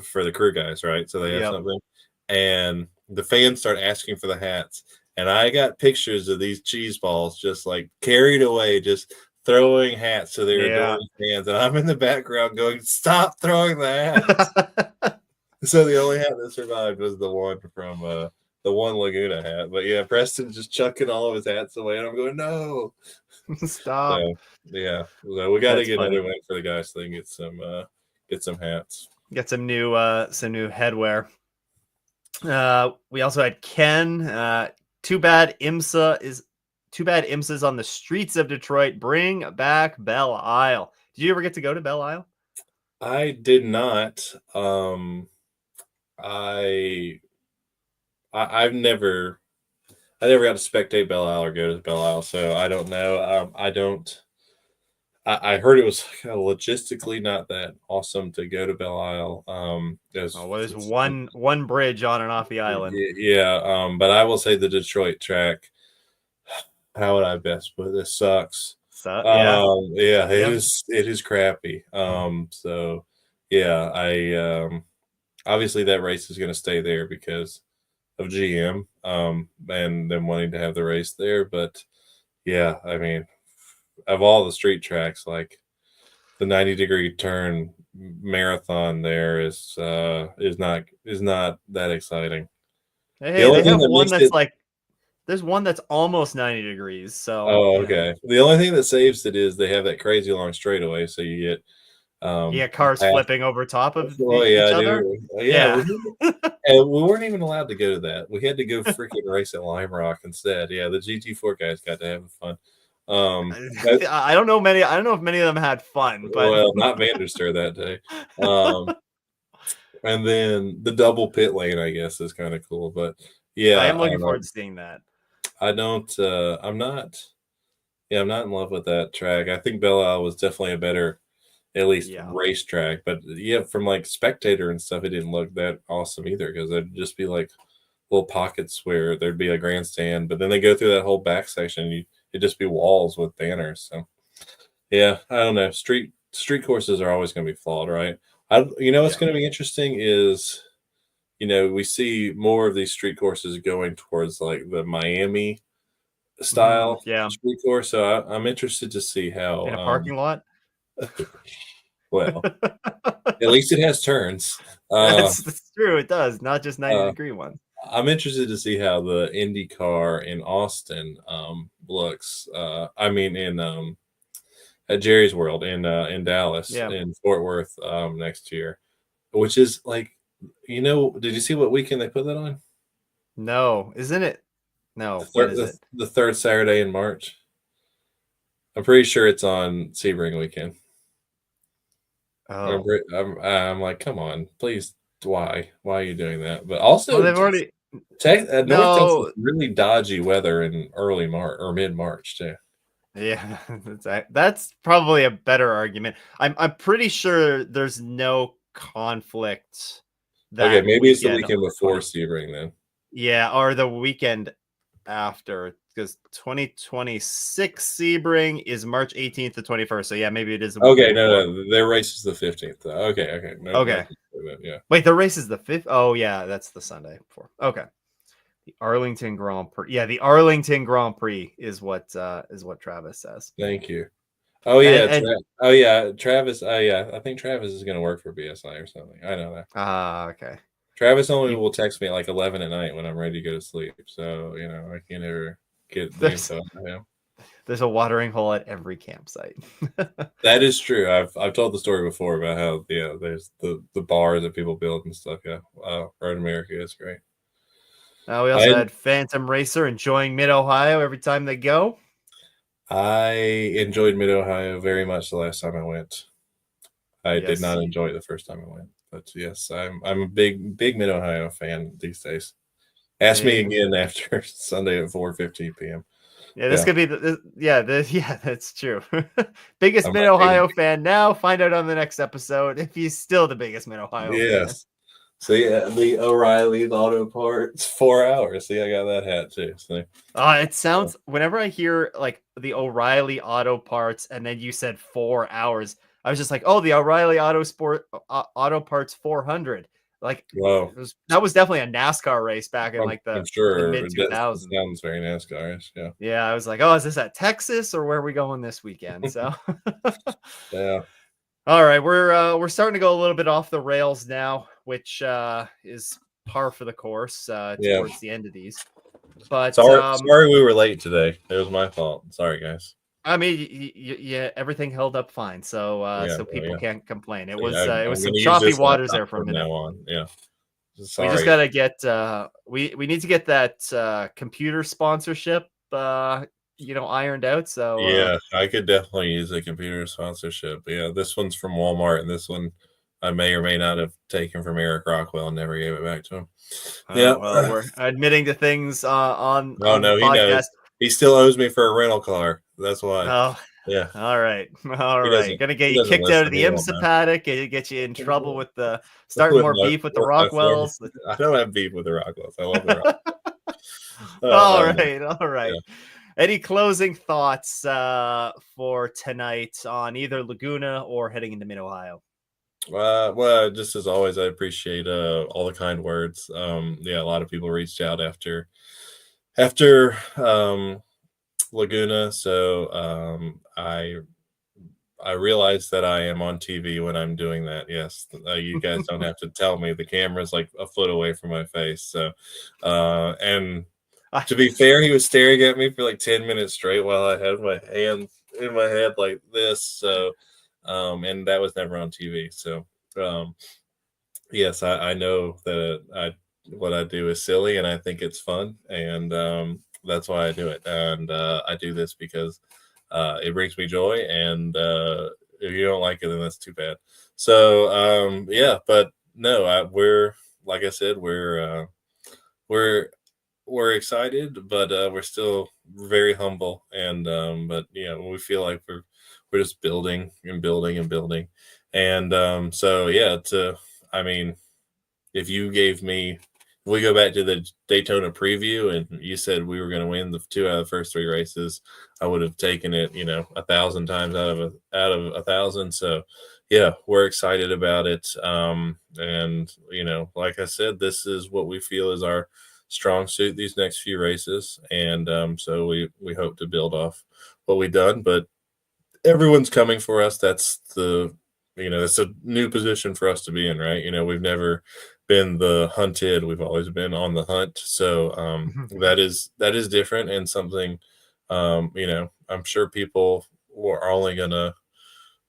for the crew guys, right? So they have Yep. something. And the fans start asking for the hats. And I got pictures of these cheese balls just like carried away, just throwing hats to their Yeah. adoring fans. And I'm in the background going, stop throwing the hats. So the only hat that survived was the one Laguna hat. But yeah, Preston just chucking all of his hats away. And I'm going, no. Stop. So yeah. So we got to That's get funny. another win for the guys so they can get some hats. Get some new headwear. We also had Ken. Too bad IMSA's on the streets of Detroit. Bring back Belle Isle. Did you ever get to go to Belle Isle? I did not. I I've never I never got to spectate Belle Isle or go to Belle Isle, so I don't know. I don't. I heard it was kind of logistically not that awesome to go to Belle Isle. Oh, well, there's one bridge on and off the island. Yeah. But I will say the Detroit track. How would I best put this? Sucks. So yeah, Yeah, it yep. is. It is crappy. So yeah, I obviously that race is going to stay there because of GM, and them wanting to have the race there. But yeah, I mean, of all the street tracks, like the 90-degree turn marathon there is not that exciting. The Hey, only they thing have that one makes that's it like there's one that's almost 90 degrees. So oh you know, okay. The only thing that saves it is they have that crazy long straightaway, so you get you get cars half. flipping over top of Oh yeah, each I other. do. Yeah, Yeah. and we weren't even allowed to go to that. We had to go freaking race at Lime Rock instead. Yeah, the GT4 guys got to have fun. That, I don't know many. I don't know if many of them had fun, but well, not Vanderster that day. Um, and then the double pit lane, I guess, is kind of cool. But I yeah, am looking forward to seeing that. I don't. I'm not. Yeah, I'm not in love with that track. I think Belle Isle was definitely a better, at least Yeah. racetrack. But yeah, from like spectator and stuff, it didn't look that awesome either because there'd just be like little pockets where there'd be a grandstand, but then they go through that whole back section. It'd just be walls with banners. So yeah, I don't know. Street courses are always going to be flawed, right? What's Yeah. going to be interesting is we see more of these street courses going towards like the Miami style Yeah. street course. So I'm interested to see In a how. parking lot. Well, at least it has turns. That's true. It does, not just 90-degree ones. I'm interested to see how the IndyCar in Austin looks. I mean, in at Jerry's World in Dallas Yeah. in Fort Worth next year, which is like, did you see what weekend they put that on? No, isn't it? The No. When third is it? the third Saturday in March. I'm pretty sure it's on Sebring weekend. Oh, I'm like, come on, please, why are you doing that? But well, also, they've already. North Texas No. really dodgy weather in early March or mid March too. Yeah, that's probably a better argument. I'm pretty sure there's no conflict Okay, that maybe it's the weekend weekend on the before 20. Sebring then. Yeah, or the weekend after, because 2026 Sebring is March 18th to 21st. So yeah, maybe it is a Okay, weekend no, before. no, their race is the 15th. Okay, no, Okay. yeah. Wait, the race is the 5th. Oh yeah, that's the Sunday before. Okay. The Arlington Grand Prix. Yeah, the Arlington Grand Prix is what Travis says. Thank you. Oh And yeah, and Travis. Oh yeah, I think Travis is going to work for BSI or something. I know that. okay. Travis only You, will text me at like 11 at night when I'm ready to go to sleep. So I can never get the there's info out of him. there's a watering hole at every campsite. That is true. I've told the story before about how there's the bars that people build and stuff. Yeah, Road America is great. We also I had Phantom Racer enjoying Mid Ohio every time they go. I enjoyed Mid Ohio very much the last time I went. I did Yes, not enjoy it the first time I went, but yes, I'm a big Mid Ohio fan these days. Ask me and again after Sunday at 4:15 p.m. yeah, this Yeah, could be yeah, that's true. Biggest I'm Mid like, Ohio fan now. Find out on the next episode if he's still the biggest Mid Ohio fan. yes. So yeah, the O'Reilly Auto Parts 4 hours. See, I got that hat too. So It sounds, whenever I hear like the O'Reilly Auto Parts, and then you said 4 hours, I was just like, oh, the O'Reilly Auto Parts 400. Like well, that was definitely a NASCAR race back in like I'm the sure mid it 2000s. sounds very NASCAR-ish. Yeah, Yeah, I was like, oh, is this at Texas or where are we going this weekend? So yeah, all right, we're starting to go a little bit off the rails now, which is par for the course yeah. towards the end of these. But Sorry, we were late today. It was my fault. Sorry, guys. I mean, yeah, everything held up fine, so Yeah, so well, people yeah. can't complain. It I'm was going some to use choppy this waters laptop there for a from minute. now on. Yeah, We just sorry. gotta get we need to get that computer sponsorship ironed out. So Yeah, I could definitely use a computer sponsorship. Yeah, this one's from Walmart, and this one I may or may not have taken from Eric Rockwell and never gave it back to him. Yeah. well, we're admitting to things Oh on the no, he knows. podcast. He still owes me for a rental car. That's why. Oh, Yeah, all right, all right. Gonna get He you doesn't kicked out of listen. the He won't IMSA know. paddock. Get you in trouble with the starting With more beef with the my former, Rockwells. I don't have beef with the Rockwells. I love the Rock. All Oh, right, all right. yeah. Any closing thoughts for tonight on either Laguna or heading into Mid Ohio? Well, just as always, I appreciate all the kind words. Yeah, a lot of people reached out after Laguna, so I realize that I am on TV when I'm doing that. Yes, you guys don't have to tell me. The camera's like a foot away from my face. So, and to be fair, he was staring at me for like 10 minutes straight while I had my hands in my head like this. So, and that was never on TV. So, yes, I know that what I do is silly and I think it's fun. And that's why I do it. And I do this because it brings me joy. And if you don't like it, then that's too bad. So, yeah, but no, we're, like I said, we're excited, but we're still very humble, and but we feel like we're just building and building and building, and so yeah. I mean, if you gave me, if we go back to the Daytona preview, and you said we were going to win the 2 out of the first 3 races, I would have taken it, 1,000 times out of 1,000. So yeah, we're excited about it, and like I said, this is what we feel is our strong suit these next few races, and so we hope to build off what we've done. But everyone's coming for us. That's it's a new position for us to be in, right? We've never been the hunted. We've always been on the hunt. So that is different, and something I'm sure people are only gonna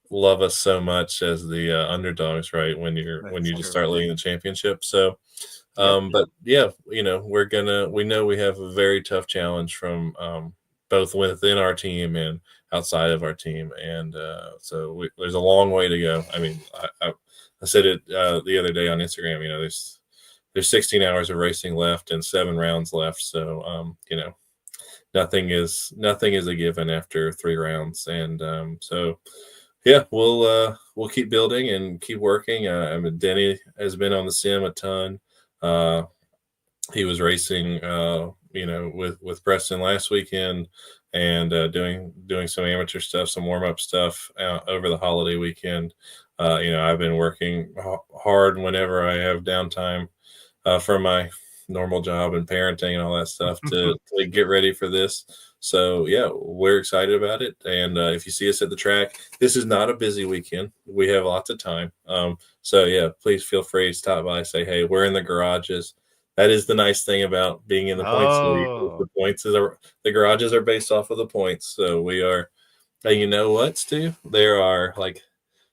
love us so much as the underdogs, right? When That's you just true. start leading the championship. So Yep. but yeah, we know we have a very tough challenge from both within our team and outside of our team, and so there's a long way to go. I mean, I said it the other day on Instagram. There's 16 hours of racing left and 7 rounds left, so nothing is a given after 3 rounds, and so yeah, we'll keep building and keep working. I mean, Denny has been on the sim a ton. He was racing with Preston last weekend, and doing some amateur stuff, some warm up stuff over the holiday weekend. I've been working hard whenever I have downtime from my normal job and parenting and all that stuff to get ready for this. So yeah, we're excited about it. And if you see us at the track, this is not a busy weekend. We have lots of time. So yeah, please feel free to stop by, say, hey, we're in the garages. That is the nice thing about being in the points league. Oh, The garages are based off of the points. So we are, and you know what, Stu? There are like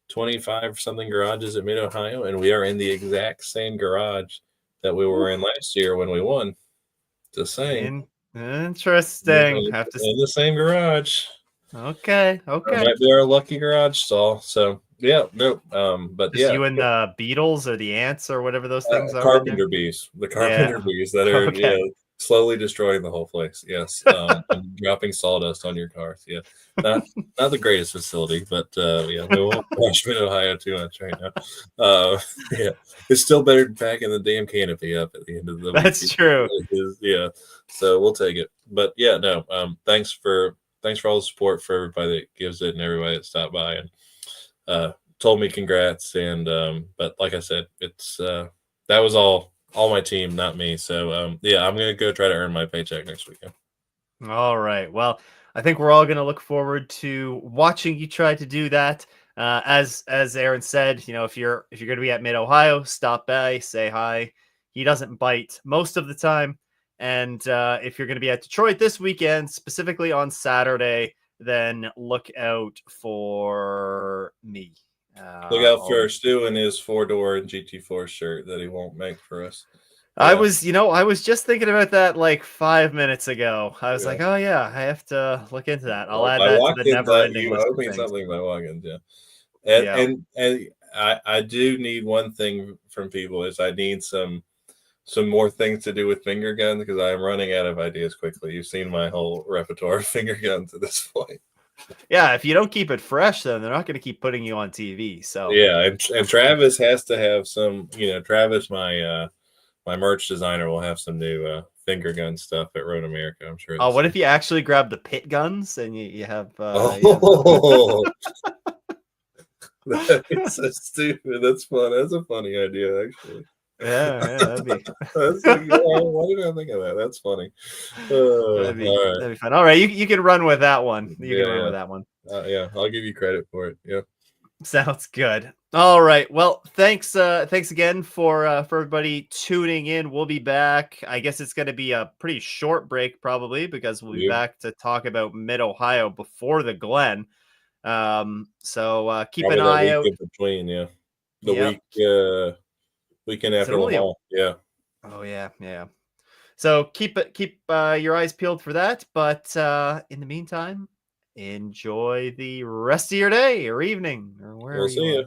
25 something garages at Mid Ohio, and we are in the exact same garage that we were in last year when we won. Just saying. interesting. Have to. In the same garage. Okay. That might be our lucky garage stall. So yeah, no. But Just yeah, you and the beetles or the ants or whatever those things are in there. carpenter bees. The Yeah. carpenter bees that are Okay. slowly destroying the whole place. Yes, and dropping sawdust on your cars. Yeah, not the greatest facility, but yeah, we won't bash Mid Ohio too much right now. Yeah, it's still better than packing the damn canopy up at the end of the week. That's true. Yeah, so we'll take it. But yeah, no. Thanks for all the support for everybody that gives it and everybody that stopped by and told me congrats. And but like I said, it's that was all my team, not me. So yeah, I'm gonna go try to earn my paycheck next weekend. All right. Well, I think we're all going to look forward to watching you try to do that. As Aaron said, if you're going to be at Mid Ohio, stop by, say hi. He doesn't bite most of the time. And if you're going to be at Detroit this weekend, specifically on Saturday, then look out for me. Look out for Stu and his 4-door and GT4 shirt that he won't make for us. Yeah. I was just thinking about that like 5 minutes ago. I was like, oh yeah, I have to look into that. I'll add that to the never-ending list of things. Something by Watkins, yeah. And I do need one thing from people is I need some more things to do with finger guns because I'm running out of ideas quickly. You've seen my whole repertoire of finger guns at this point. Yeah, if you don't keep it fresh, then they're not going to keep putting you on TV. So yeah, and Travis has to have some. Travis, my merch designer, will have some new finger gun stuff at Road America. I'm sure. Oh, what if you actually grab the pit guns and you have? That's so stupid. That's fun. That's a funny idea, actually. Yeah, that'd be. Why did I think of that? That's funny. That'd be fun. All right, you can run with that one. You can run with that one. Yeah, I'll give you credit for it. Yeah, sounds good. All right. Well, thanks again for everybody tuning in. We'll be back. I guess it's going to be a pretty short break probably because we'll be back to talk about Mid Ohio before the Glen. So keep an eye out in between. Yeah, the weekend after Lamar. Yeah. Oh yeah. So keep your eyes peeled for that. But in the meantime, enjoy the rest of your day or evening or wherever we'll see you.